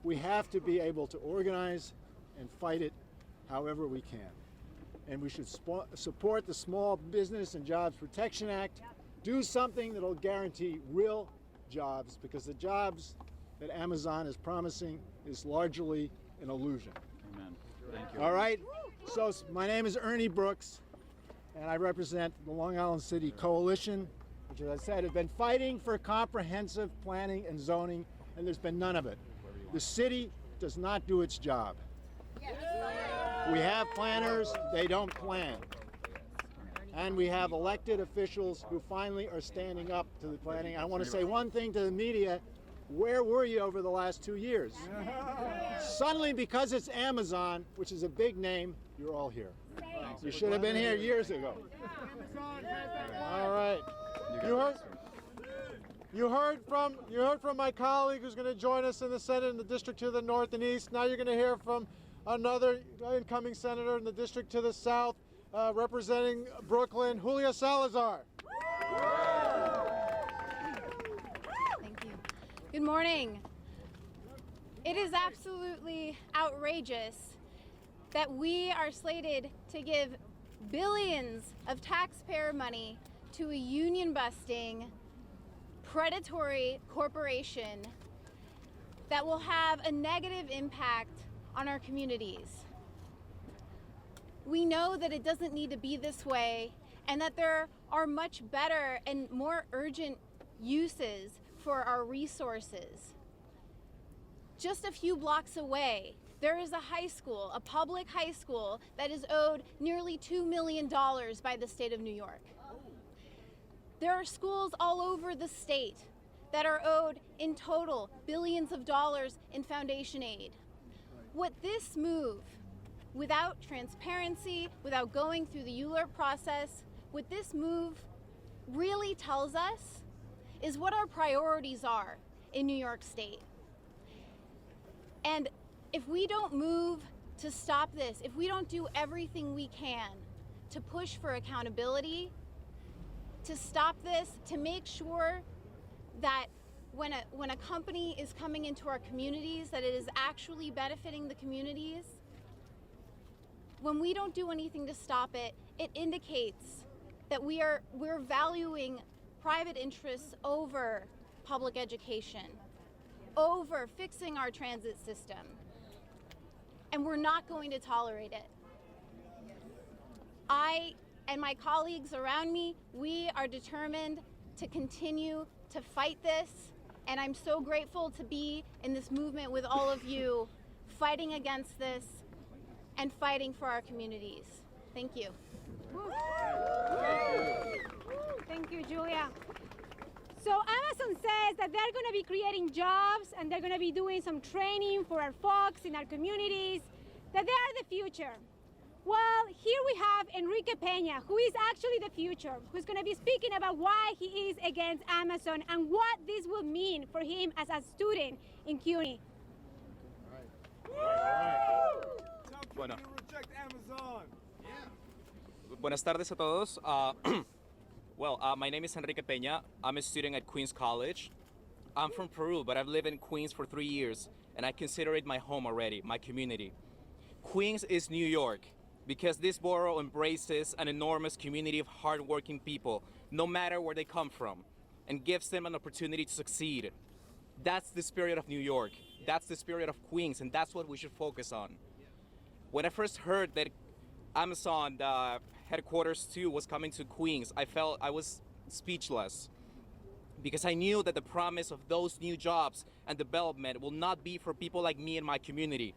F: we have to be able to organize and fight it however we can. And we should support the Small Business and Jobs Protection Act, do something that'll guarantee real jobs, because the jobs that Amazon is promising is largely an illusion.
A: Amen. Thank you.
F: All right, so my name is Ernie Brooks, and I represent the Long Island City Coalition, which, as I said, have been fighting for comprehensive planning and zoning, and there's been none of it. The city does not do its job. We have planners, they don't plan. And we have elected officials who finally are standing up to the planning. I want to say one thing to the media. Where were you over the last 2 years? Suddenly, because it's Amazon, which is a big name, you're all here. You should have been here years ago. All right. You heard from my colleague who's going to join us in the Senate in the district to the north and east. Now you're going to hear from another incoming senator in the district to the south, representing Brooklyn, Julia Salazar.
B: Thank you. Good morning. It is absolutely outrageous that we are slated to give billions of taxpayer money to a union-busting, predatory corporation that will have a negative impact on our communities. We know that it doesn't need to be this way, and that there are much better and more urgent uses for our resources. Just a few blocks away, there is a high school, a public high school, that is owed nearly $2 million by the state of New York. There are schools all over the state that are owed in total billions of dollars in foundation aid. What this move, without transparency, without going through the Euler process, what this move really tells us is what our priorities are in New York State. And if we don't move to stop this, if we don't do everything we can to push for accountability, to stop this, to make sure that when a company is coming into our communities, that it is actually benefiting the communities, when we don't do anything to stop it, it indicates that we're valuing private interests over public education, over fixing our transit system, and we're not going to tolerate it. I and my colleagues around me, we are determined to continue to fight this, and I'm so grateful to be in this movement with all of you, fighting against this and fighting for our communities. Thank you. Thank you, Julia. So I'm a Amazon says that they're going to be creating jobs and they're going to be doing some training for our folks in our communities, that they are the future. Well, here we have Enrique Peña, who is actually the future, who's going to be speaking about why he is against Amazon and what this will mean for him as a student in CUNY.
E: Bueno. Reject Amazon.
Q: Buenas tardes a todos. My name is Enrique Peña. I'm a student at Queens College. I'm from Peru, but I've lived in Queens for 3 years, and I consider it my home already, my community. Queens is New York, because this borough embraces an enormous community of hardworking people, no matter where they come from, and gives them an opportunity to succeed. That's the spirit of New York. That's the spirit of Queens, and that's what we should focus on. When I first heard that Amazon headquarters 2 was coming to Queens, I was speechless, because I knew that the promise of those new jobs and development will not be for people like me and my community.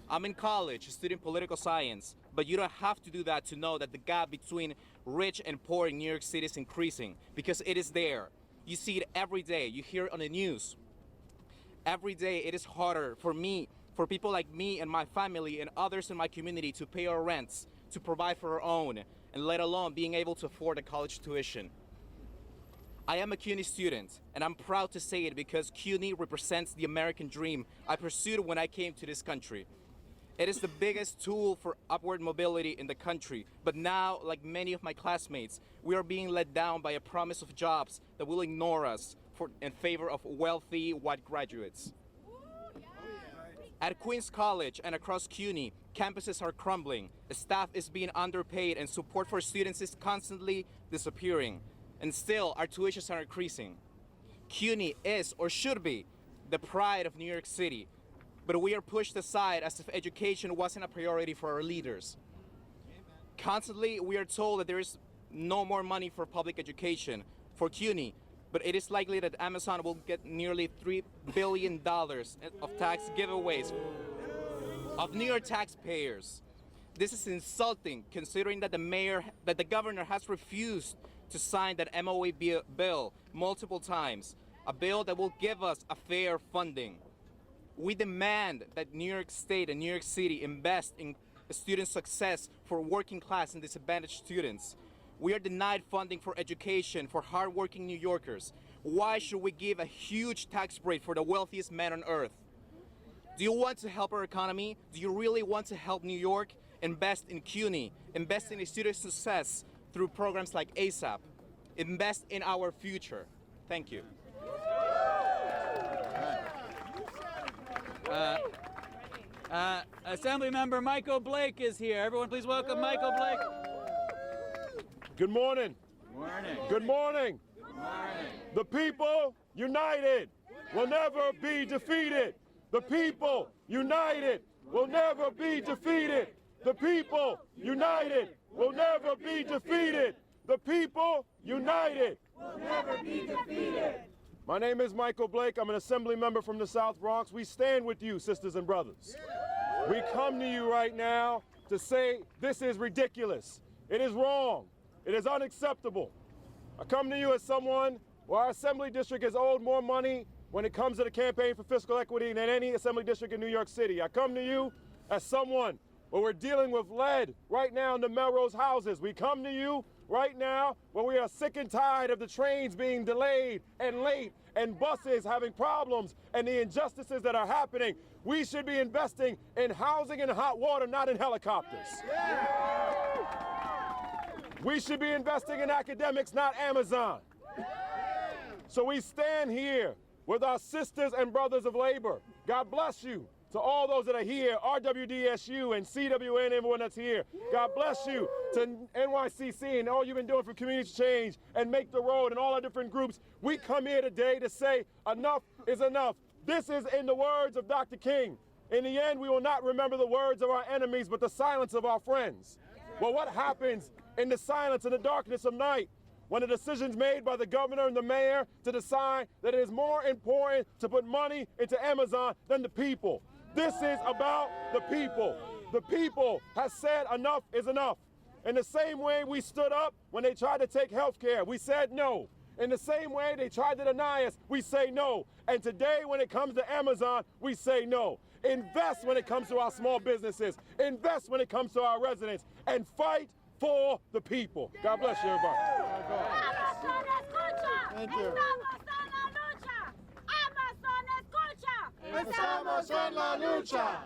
Q: I'm in college, studying political science, but you don't have to do that to know that the gap between rich and poor in New York City is increasing, because it is there. You see it every day, you hear it on the news. Every day it is harder for people like me and my family and others in my community to pay our rents, to provide for our own, and let alone being able to afford a college tuition. I am a CUNY student, and I'm proud to say it because CUNY represents the American dream I pursued when I came to this country. It is the biggest tool for upward mobility in the country, but now, like many of my classmates, we are being let down by a promise of jobs that will ignore us in favor of wealthy white graduates. At Queens College and across CUNY, campuses are crumbling, staff is being underpaid, and support for students is constantly disappearing. And still, our tuitions are increasing. CUNY is, or should be, the pride of New York City, but we are pushed aside as if education wasn't a priority for our leaders. Constantly, we are told that there is no more money for public education for CUNY, but it is likely that Amazon will get nearly $3 billion of tax giveaways of New York taxpayers. This is insulting, considering that the governor has refused to sign that MOA bill multiple times, a bill that will give us a fair funding. We demand that New York State and New York City invest in student success for working class and disadvantaged students. We are denied funding for education for hardworking New Yorkers. Why should we give a huge tax break for the wealthiest man on earth? Do you want to help our economy? Do you really want to help New York? Invest in CUNY, invest in student success through programs like ASAP. Invest in our future. Thank you.
A: Assemblymember Michael Blake is here. Everyone please welcome Michael Blake.
R: Good morning.
A: Morning.
R: Good morning.
A: Good morning.
R: The people united will never be defeated. The people united will never be defeated. The people united will never be defeated. The people united will never be defeated. My name is Michael Blake. I'm an assembly member from the South Bronx. We stand with you, sisters and brothers. We come to you right now to say this is ridiculous. It is wrong. It is unacceptable. I come to you as someone where our assembly district is owed more money when it comes to the campaign for fiscal equity than any assembly district in New York City. I come to you as someone where we're dealing with lead right now in the Melrose houses. We come to you right now where we are sick and tired of the trains being delayed and late and buses having problems and the injustices that are happening. We should be investing in housing and hot water, not in helicopters. We should be investing in academics, not Amazon. So we stand here with our sisters and brothers of labor. God bless you. To all those that are here, RWDSU and CWN, everyone that's here, God bless you. To NYCC and all you've been doing for community change and Make the Road and all our different groups, we come here today to say enough is enough. This is in the words of Dr. King. In the end, we will not remember the words of our enemies, but the silence of our friends. Well, what happens in the silence and the darkness of night when the decision's made by the governor and the mayor to decide that it is more important to put money into Amazon than the people? This is about the people. The people has said enough is enough. In the same way we stood up when they tried to take health care, we said no. In the same way they tried to deny us, we say no. And today, when it comes to Amazon, we say no. Invest when it comes to our small businesses. Invest when it comes to our residents. And fight for the people. God bless you, everybody.
F: Thank you.
B: Estamos en la lucha.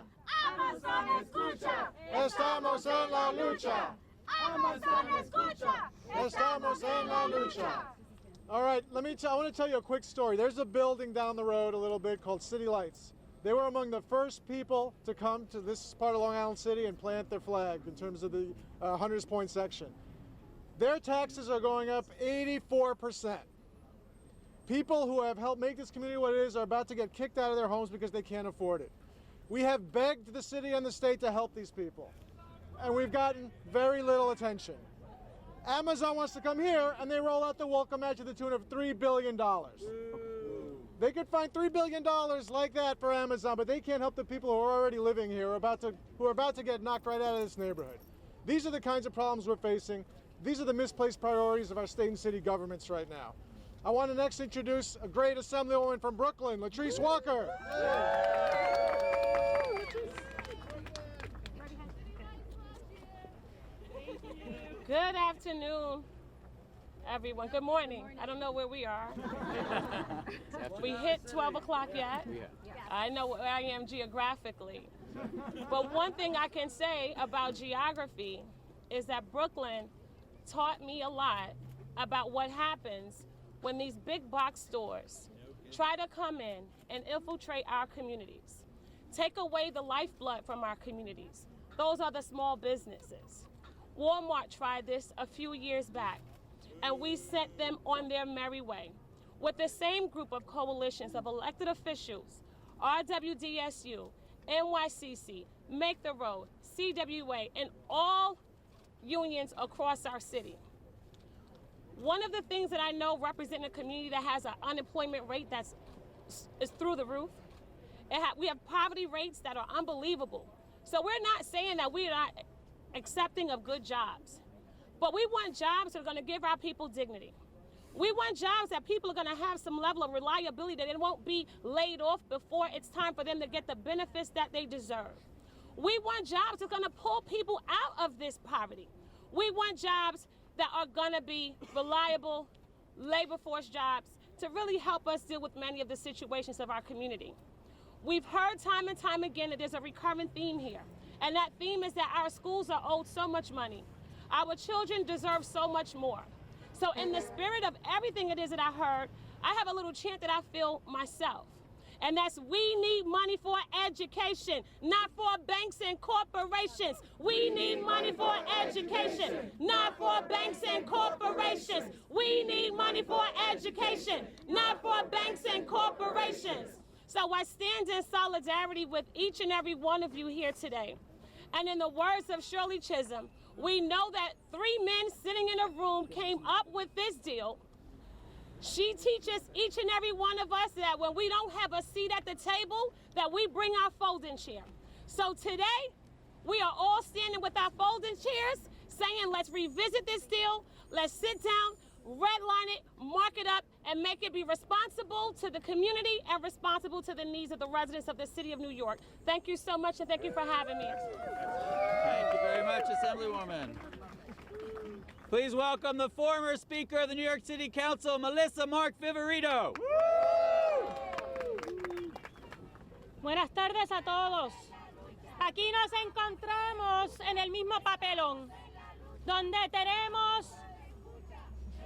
B: Amazon escucha.
F: Estamos en la lucha.
B: Amazon escucha.
F: Estamos en la lucha. All right, I want to tell you a quick story. There's a building down the road a little bit called City Lights. They were among the first people to come to this part of Long Island City and plant their flag in terms of the Hunters Point section. Their taxes are going up 84%. People who have helped make this community what it is are about to get kicked out of their homes because they can't afford it. We have begged the city and the state to help these people, and we've gotten very little attention. Amazon wants to come here, and they roll out the welcome mat to the tune of $3 billion. They could find $3 billion like that for Amazon, but they can't help the people who are already living here, who are about to get knocked right out of this neighborhood. These are the kinds of problems we're facing. These are the misplaced priorities of our state and city governments right now. I want to next introduce a great Assemblywoman from Brooklyn, Latrice Walker.
S: Good afternoon, everyone. Good morning. I don't know where we are. We hit 12 o'clock yet. I know where I am geographically. But one thing I can say about geography is that Brooklyn taught me a lot about what happens when these big box stores try to come in and infiltrate our communities, take away the lifeblood from our communities. Those are the small businesses. Walmart tried this a few years back, and we sent them on their merry way. With the same group of coalitions of elected officials, RWDSU, NYCC, Make the Road, CWA, and all unions across our city. One of the things that I know representing a community that has an unemployment rate is through the roof. We have poverty rates that are unbelievable. So we're not saying that we are not accepting of good jobs, but we want jobs that are going to give our people dignity. We want jobs that people are going to have some level of reliability, that they won't be laid off before it's time for them to get the benefits that they deserve. We want jobs that are going to pull people out of this poverty. We want jobs that are going to be reliable labor force jobs to really help us deal with many of the situations of our community. We've heard time and time again that there's a recurrent theme here, and that theme is that our schools are owed so much money. Our children deserve so much more. So in the spirit of everything it is that I heard, I have a little chant that I feel myself. And that's, we need money for education, not for banks and corporations. We need money for education, not for banks and corporations. We need money for education, not for banks and corporations. So I stand in solidarity with each and every one of you here today. And in the words of Shirley Chisholm, we know that 3 men sitting in a room came up with this deal. She teaches each and every one of us that when we don't have a seat at the table, that we bring our folding chair. So today, we are all standing with our folding chairs, saying let's revisit this deal, let's sit down, redline it, mark it up, and make it be responsible to the community and responsible to the needs of the residents of the city of New York. Thank you so much, and thank you for having me.
A: Thank you very much, Assemblywoman. Please welcome the former Speaker of the New York City Council, Melissa Mark Viverito.
P: Buenas tardes a todos. Aquí nos encontramos en el mismo papelón, donde tenemos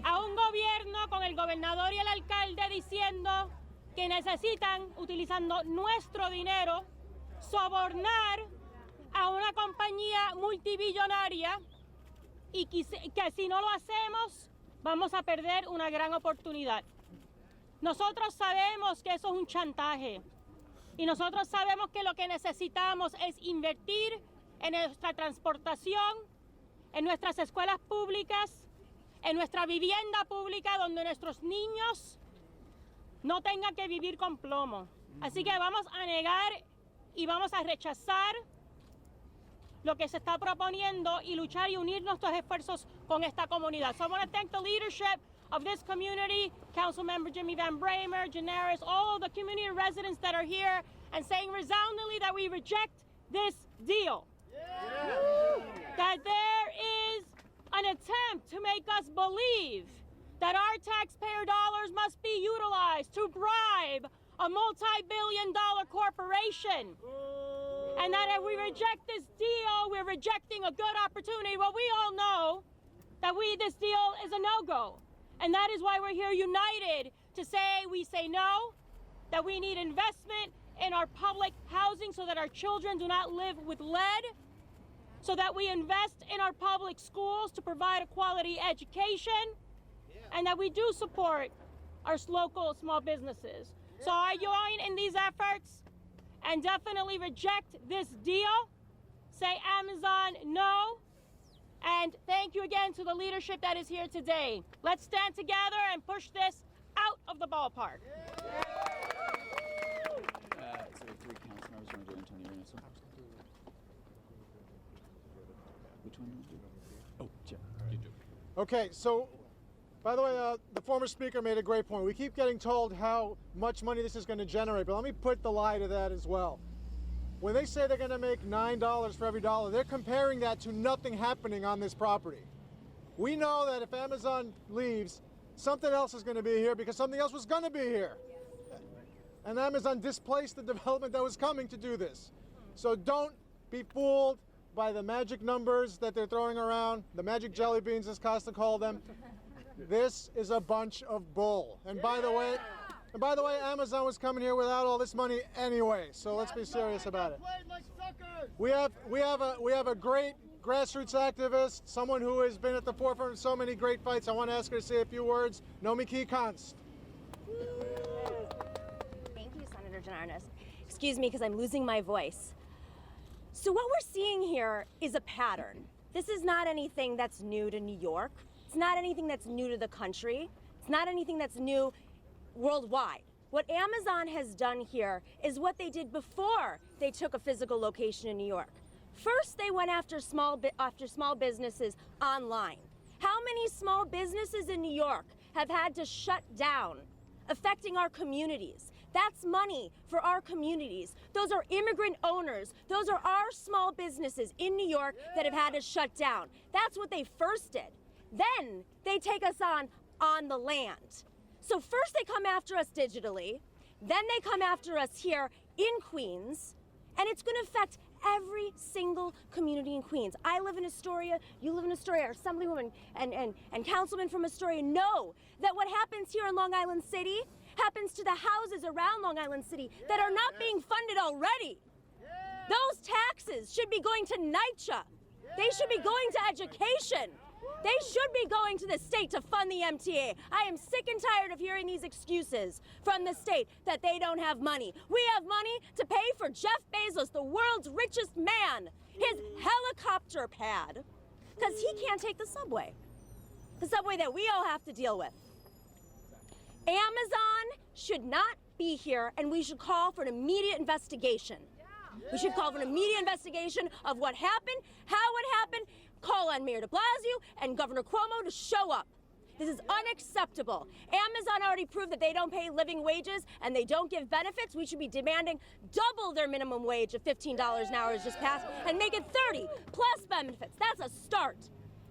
P: a un gobierno con el gobernador y el alcalde diciendo que necesitan, utilizando nuestro dinero, sobornar a una compañía multibillonaria y que si no lo hacemos vamos a perder una gran oportunidad. Nosotros sabemos que eso es un chantaje y nosotros sabemos que lo que necesitamos es invertir en nuestra transportación, en nuestras escuelas públicas, en nuestra vivienda pública, donde nuestros niños no tengan que vivir con plomo. Así que vamos a negar y vamos a rechazar lo que se está proponiendo y luchar y unir nuestros esfuerzos con esta comunidad. So I want to thank the leadership
S: of this community, Councilmember Jimmy Van Bramer, Gianaris, all the community residents that are here, and saying resoundingly that we reject this deal. That there is an attempt to make us believe that our taxpayer dollars must be utilized to bribe a multi-billion-dollar corporation. And that if we reject this deal, we're rejecting a good opportunity. Well, we all know that this deal is a no-go. And that is why we're here united to say we say no, that we need investment in our public housing so that our children do not live with lead, so that we invest in our public schools to provide a quality education, and that we do support our local small businesses. So I join in these efforts and definitely reject this deal. Say Amazon no. And thank you again to the leadership that is here today. Let's stand together and push this out of the ballpark.
A: So we have 3 council members. You want to do Antonio Reynoso? Which one do you do? Oh, Jim. You do.
F: Okay, so by the way, the former speaker made a great point. We keep getting told how much money this is going to generate, but let me put the lie to that as well. When they say they're going to make $9 for every dollar, they're comparing that to nothing happening on this property. We know that if Amazon leaves, something else is going to be here because something else was going to be here. And Amazon displaced the development that was coming to do this. So don't be fooled by the magic numbers that they're throwing around, the magic jelly beans as Costa called them. This is a bunch of bull. And by the way, Amazon was coming here without all this money anyway. So let's be serious about it. We have a great grassroots activist, someone who has been at the forefront of so many great fights. I want to ask her to say a few words. Nomiki Const.
T: Thank you, Senator Gianaris. Excuse me, because I'm losing my voice. So what we're seeing here is a pattern. This is not anything that's new to New York. It's not anything that's new to the country. It's not anything that's new worldwide. What Amazon has done here is what they did before they took a physical location in New York. First, they went after small businesses online. How many small businesses in New York have had to shut down, affecting our communities? That's money for our communities. Those are immigrant owners. Those are our small businesses in New York that have had to shut down. That's what they first did. Then they take us on the land. So first they come after us digitally, then they come after us here in Queens, and it's going to affect every single community in Queens. I live in Astoria, you live in Astoria, our Assemblywoman and councilmen from Astoria know that what happens here in Long Island City happens to the houses around Long Island City that are not being funded already. Those taxes should be going to NYCHA. They should be going to education. They should be going to the state to fund the MTA. I am sick and tired of hearing these excuses from the state that they don't have money. We have money to pay for Jeff Bezos, the world's richest man, his helicopter pad, because he can't take the subway that we all have to deal with. Amazon should not be here, and we should call for an immediate investigation. We should call for an immediate investigation of what happened, how it happened, call on Mayor de Blasio and Governor Cuomo to show up. This is unacceptable. Amazon already proved that they don't pay living wages and they don't give benefits. We should be demanding double their minimum wage of $15 an hour has just passed and make it 30 plus benefits. That's a start.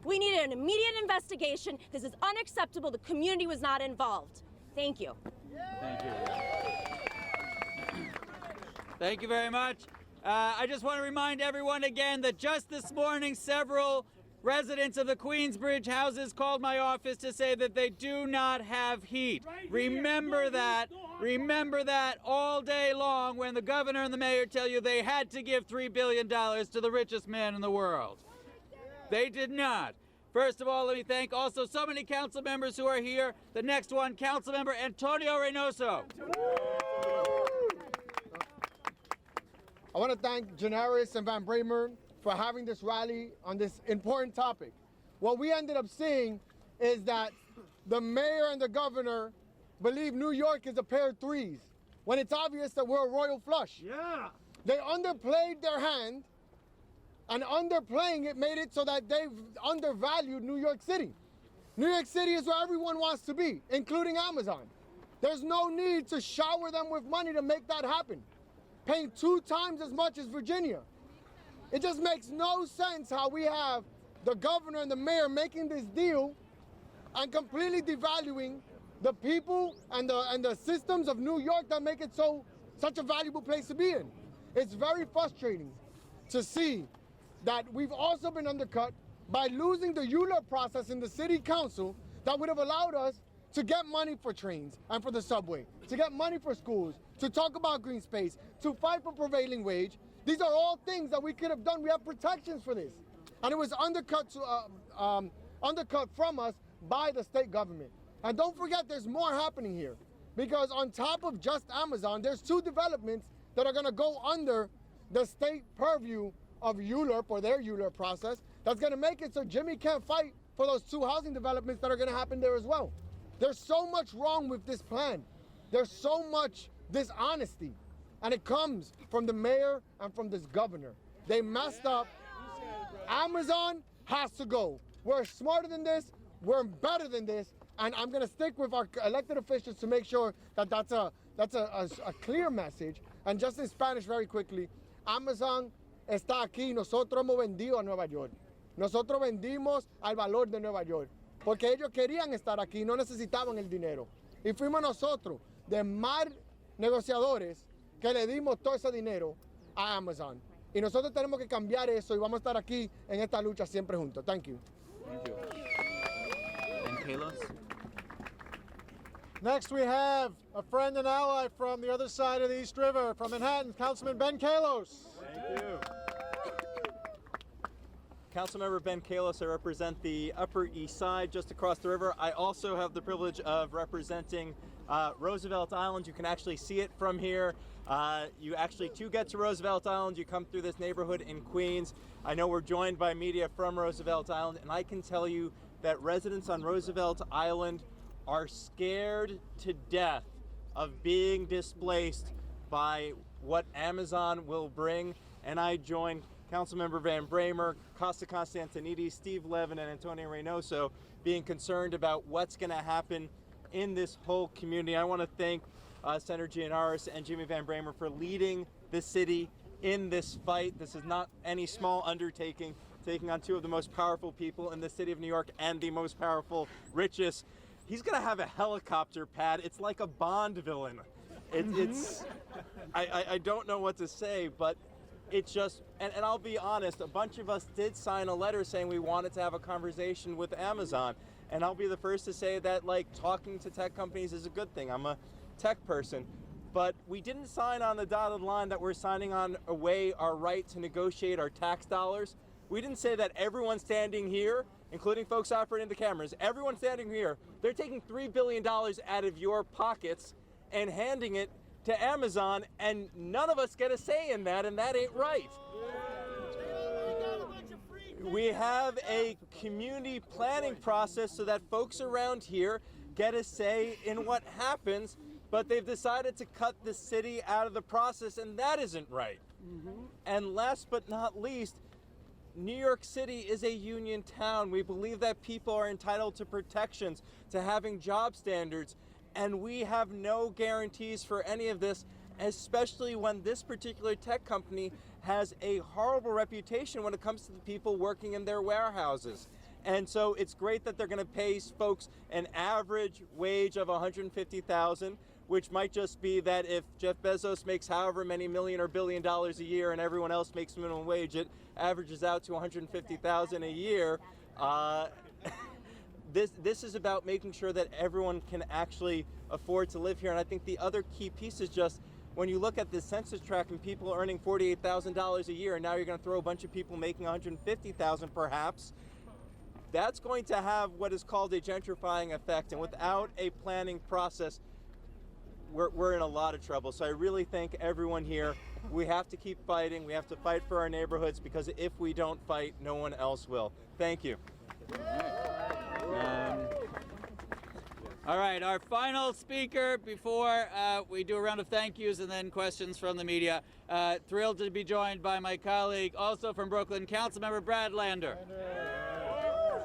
T: We need an immediate investigation. This is unacceptable. The community was not involved. Thank you.
A: Thank you. Thank you very much. I just want to remind everyone again that just this morning, several residents of the Queensbridge houses called my office to say that they do not have heat. Remember that. Remember that all day long when the governor and the mayor tell you they had to give $3 billion to the richest man in the world. They did not. First of all, let me thank also so many council members who are here. The next one, Councilmember Antonio Reynoso.
U: I want to thank Gianaris and Van Bramer for having this rally on this important topic. What we ended up seeing is that the mayor and the governor believe New York is a pair of threes, when it's obvious that we're a royal flush. Yeah. They underplayed their hand, and underplaying it made it so that they've undervalued New York City. New York City is where everyone wants to be, including Amazon. There's no need to shower them with money to make that happen, paying 2 times as much as Virginia. It just makes no sense how we have the governor and the mayor making this deal and completely devaluing the people and the systems of New York that make it such a valuable place to be in. It's very frustrating to see that we've also been undercut by losing the ULURP process in the city council that would have allowed us to get money for trains and for the subway, to get money for schools, to talk about green space, to fight for prevailing wage. These are all things that we could have done. We have protections for this. And it was undercut from us by the state government. And don't forget, there's more happening here. Because on top of just Amazon, there's 2 developments that are gonna go under the state purview of ULURP, or their ULURP process, that's gonna make it so Jimmy can't fight for those 2 housing developments that are gonna happen there as well. There's so much wrong with this plan. There's so much dishonesty. And it comes from the mayor and from this governor. They messed up. Amazon has to go. We're smarter than this. We're better than this. And I'm gonna stick with our elected officials to make sure that that's a clear message. And just in Spanish very quickly, Amazon está aquí. Nosotros hemos vendido a Nueva York. Nosotros vendimos al valor de Nueva York. Porque ellos querían estar aquí, no necesitaban el dinero. Y fuimos nosotros, de mal negociadores, que le dimos todo ese dinero a Amazon. Y nosotros tenemos que cambiar eso y vamos a estar aquí en esta lucha siempre juntos. Thank you.
J: Thank you. And Kalos?
F: Next we have a friend and ally from the other side of the East River, from Manhattan, Councilman Ben Kalos.
C: Thank you. Councilmember Ben Kalos, I represent the Upper East Side, just across the river. I also have the privilege of representing Roosevelt Island. You can actually see it from here. You actually, to get to Roosevelt Island, you come through this neighborhood in Queens. I know we're joined by media from Roosevelt Island, and I can tell you that residents on Roosevelt Island are scared to death of being displaced by what Amazon will bring. And I join Councilmember Van Bramer, Costa Constantinides, Steve Levin, and Antonio Reynoso being concerned about what's going to happen in this whole community. I want to thank Senator Gianaris and Jimmy Van Bramer for leading the city in this fight. This is not any small undertaking, taking on 2 of the most powerful people in the city of New York and the most powerful, richest. He's going to have a helicopter pad. It's like a Bond villain. I don't know what to say, but it's just, and I'll be honest, a bunch of us did sign a letter saying we wanted to have a conversation with Amazon. And I'll be the first to say that, like, talking to tech companies is a good thing. I'm a tech person. But we didn't sign on the dotted line that we're signing on away our right to negotiate our tax dollars. We didn't say that everyone standing here, including folks operating the cameras, everyone standing here, they're taking $3 billion out of your pockets and handing it to Amazon, and none of us get a say in that, and that ain't right. We have a community planning process so that folks around here get a say in what happens, but they've decided to cut the city out of the process, and that isn't right. And last but not least, New York City is a union town. We believe that people are entitled to protections, to having job standards, and we have no guarantees for any of this, especially when this particular tech company has a horrible reputation when it comes to the people working in their warehouses. And so it's great that they're going to pay folks an average wage of $150,000, which might just be that if Jeff Bezos makes however many million or $1 billion a year and everyone else makes minimum wage, it averages out to $150,000 a year. This is about making sure that everyone can actually afford to live here. And I think the other key piece is just when you look at the census tract and people earning $48,000 a year, and now you're going to throw a bunch of people making $150,000 perhaps, that's going to have what is called a gentrifying effect. And without a planning process, we're in a lot of trouble. So I really thank everyone here. We have to keep fighting. We have to fight for our neighborhoods, because if we don't fight, no one else will. Thank you.
A: All right, our final speaker before we do a round of thank yous and then questions from the media. Thrilled to be joined by my colleague, also from Brooklyn, Councilmember Brad Lander.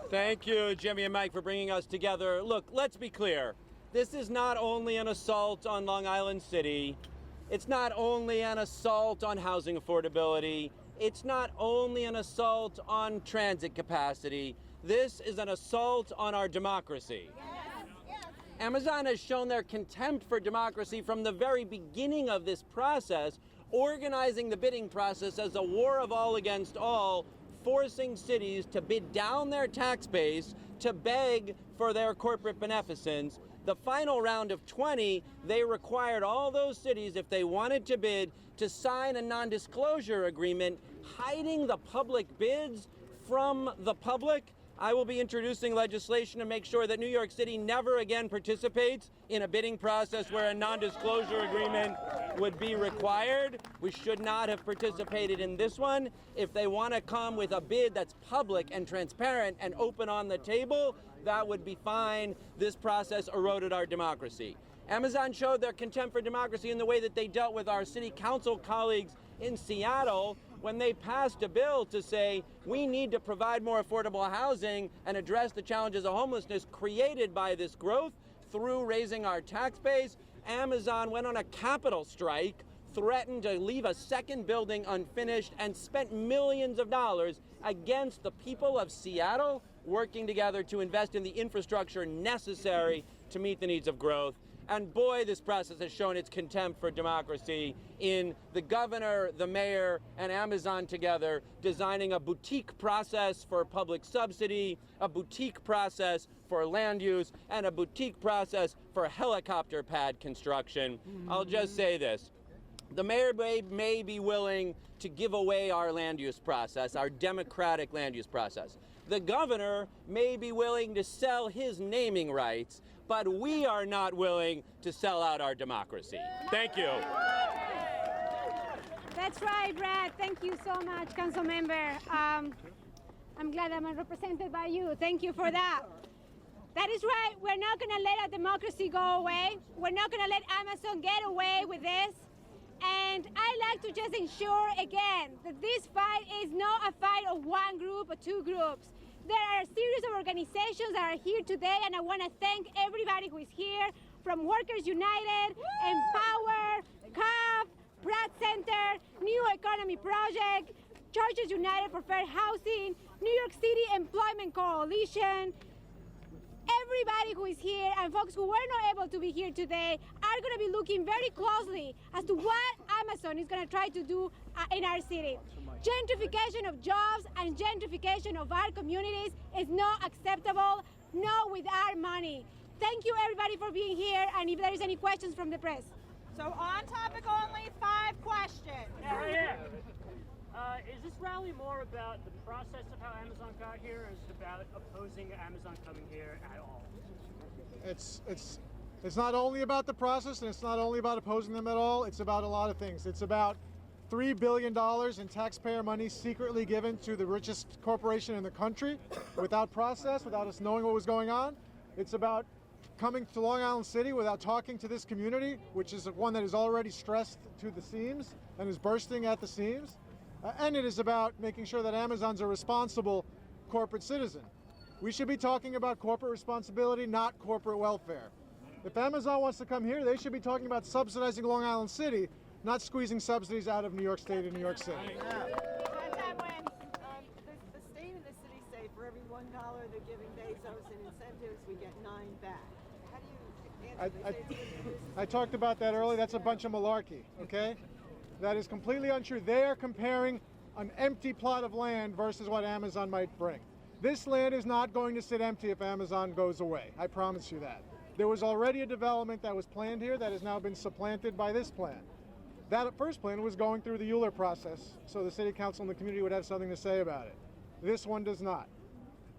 J: Thank you, Jimmy and Mike, for bringing us together. Look, let's be clear. This is not only an assault on Long Island City. It's not only an assault on housing affordability. It's not only an assault on transit capacity. This is an assault on our democracy. Amazon has shown their contempt for democracy from the very beginning of this process, organizing the bidding process as a war of all against all, forcing cities to bid down their tax base to beg for their corporate beneficence. The final round of 20, they required all those cities, if they wanted to bid, to sign a non-disclosure agreement, hiding the public bids from the public. I will be introducing legislation to make sure that New York City never again participates in a bidding process where a non-disclosure agreement would be required. We should not have participated in this one. If they want to come with a bid that's public and transparent and open on the table, that would be fine. This process eroded our democracy. Amazon showed their contempt for democracy in the way that they dealt with our city council colleagues in Seattle when they passed a bill to say we need to provide more affordable housing and address the challenges of homelessness created by this growth through raising our tax base. Amazon went on a capital strike, threatened to leave a second building unfinished, and spent millions of dollars against the people of Seattle working together to invest in the infrastructure necessary to meet the needs of growth. And boy, this process has shown its contempt for democracy in the governor, the mayor, and Amazon together designing a boutique process for public subsidy, a boutique process for land use, and a boutique process for helicopter pad construction. I'll just say this. The mayor may be willing to give away our land use process, our democratic land use process. The governor may be willing to sell his naming rights, but we are not willing to sell out our democracy. Thank you.
B: That's right, Brad. Thank you so much, Councilmember. I'm glad I'm represented by you. Thank you for that. That is right. We're not going to let our democracy go away. We're not going to let Amazon get away with this. And I like to just ensure again that this fight is not a fight of one group or two groups. There are a series of organizations that are here today, and I want to thank everybody who is here, from Workers United, Empower, CAF, Pratt Center, New Economy Project, Churches United for Fair Housing, New York City Employment Coalition. Everybody who is here and folks who were not able to be here today are going to be looking very closely as to what Amazon is going to try to do in our city. Gentrification of jobs and gentrification of our communities is not acceptable, not with our money. Thank you everybody for being here, and if there is any questions from the press.
H: So on topic only, 5 questions.
D: Yeah, right here. Is this rally more about the process of how Amazon got here, or is it about opposing Amazon coming here at all?
F: It's not only about the process, and it's not only about opposing them at all. It's about a lot of things. It's about $3 billion in taxpayer money secretly given to the richest corporation in the country without process, without us knowing what was going on. It's about coming to Long Island City without talking to this community, which is one that is already stressed to the seams and is bursting at the seams. And it is about making sure that Amazon's a responsible corporate citizen. We should be talking about corporate responsibility, not corporate welfare. If Amazon wants to come here, they should be talking about subsidizing Long Island City, not squeezing subsidies out of New York State and New York City.
V: The state and the city say for every $1 they're giving Bezos in incentives, we get 9 back. How do you answer this?
F: I talked about that earlier. That's a bunch of malarkey, okay? That is completely untrue. They are comparing an empty plot of land versus what Amazon might bring. This land is not going to sit empty if Amazon goes away. I promise you that. There was already a development that was planned here that has now been supplanted by this plan. That first plan was going through the Euler process, so the city council and the community would have something to say about it. This one does not.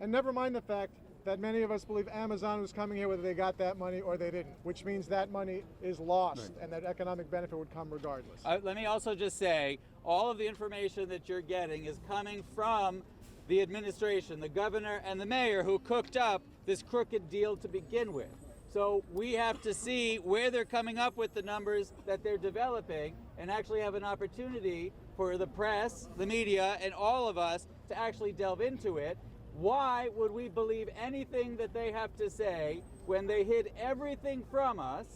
F: And never mind the fact that many of us believe Amazon was coming here whether they got that money or they didn't, which means that money is lost and that economic benefit would come regardless.
A: Let me also just say, all of the information that you're getting is coming from the administration, the governor and the mayor who cooked up this crooked deal to begin with. So we have to see where they're coming up with the numbers that they're developing and actually have an opportunity for the press, the media, and all of us to actually delve into it. Why would we believe anything that they have to say when they hid everything from us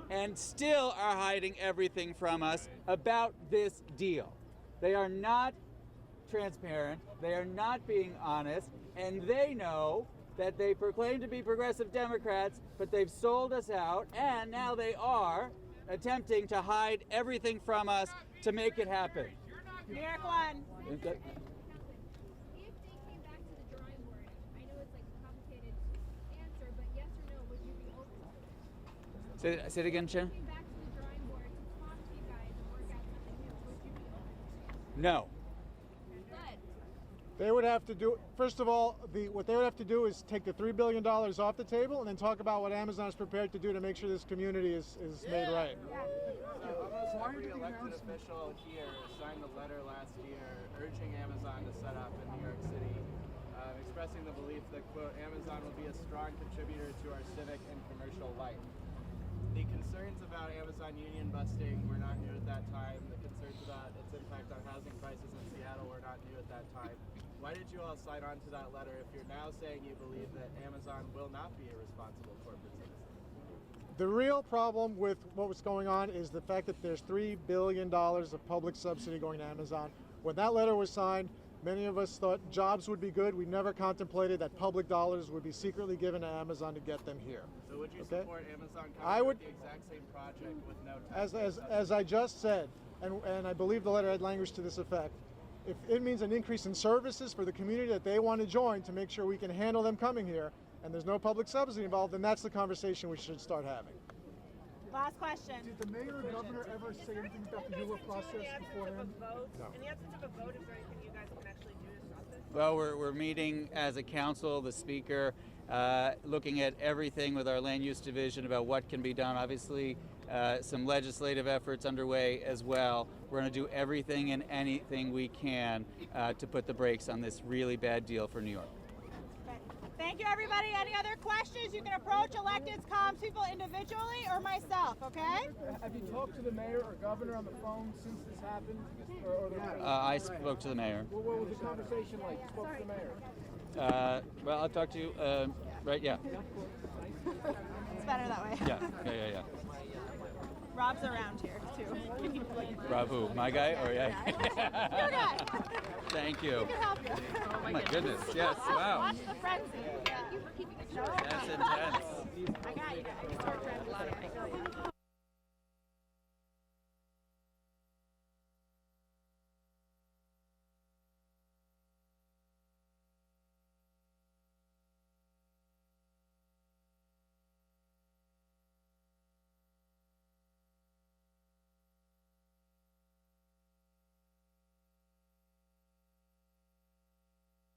A: and still are hiding everything from us about this deal? They are not transparent, they are not being honest, and they know that they proclaim to be progressive Democrats, but they've sold us out, and now they are attempting to hide everything from us to make it happen.
H: New York one.
A: Say it again, Chen. No.
F: They would have to do, first of all, what they would have to do is take the $3 billion off the table and then talk about what Amazon is prepared to do to make sure this community is made right.
G: Every elected official here signed a letter last year urging Amazon to set up in New York City, expressing the belief that, quote, Amazon will be a strong contributor to our civic and commercial life. The concerns about Amazon union busting were not new at that time. The concerns about its impact on housing prices in Seattle were not new at that time. Why did you all sign on to that letter if you're now saying you believe that Amazon will not be a responsible corporate citizen?
F: The real problem with what was going on is the fact that there's $3 billion of public subsidy going to Amazon. When that letter was signed, many of us thought jobs would be good. We never contemplated that public dollars would be secretly given to Amazon to get them here.
G: So would you support Amazon coming with the exact same project with no tax?
F: As I just said, and I believe the letter had language to this effect, if it means an increase in services for the community that they want to join to make sure we can handle them coming here, and there's no public subsidy involved, then that's the conversation we should start having.
H: Last question.
I: Did the mayor or governor ever say anything about the ULA process beforehand?
F: No.
W: In the absence of a vote, is there anything you guys can actually do to stop this?
A: Well, we're meeting as a council, the speaker, looking at everything with our land use division about what can be done. Obviously, some legislative efforts underway as well. We're going to do everything and anything we can to put the brakes on this really bad deal for New York.
H: Thank you, everybody. Any other questions? You can approach elected comms individually or myself, okay?
I: Have you talked to the mayor or governor on the phone since this happened?
A: I spoke to the mayor.
I: What was the conversation like? You spoke to the mayor?
A: Well, I'll talk to you, right, yeah.
H: It's better that way.
A: Yeah.
H: Rob's around here, too.
A: Rob who? My guy? Or yeah?
H: Your guy.
A: Thank you.
H: He can help you.
A: Oh my goodness, yes, wow.
H: Watch the frenzy. Thank you for keeping it short.
A: That's intense.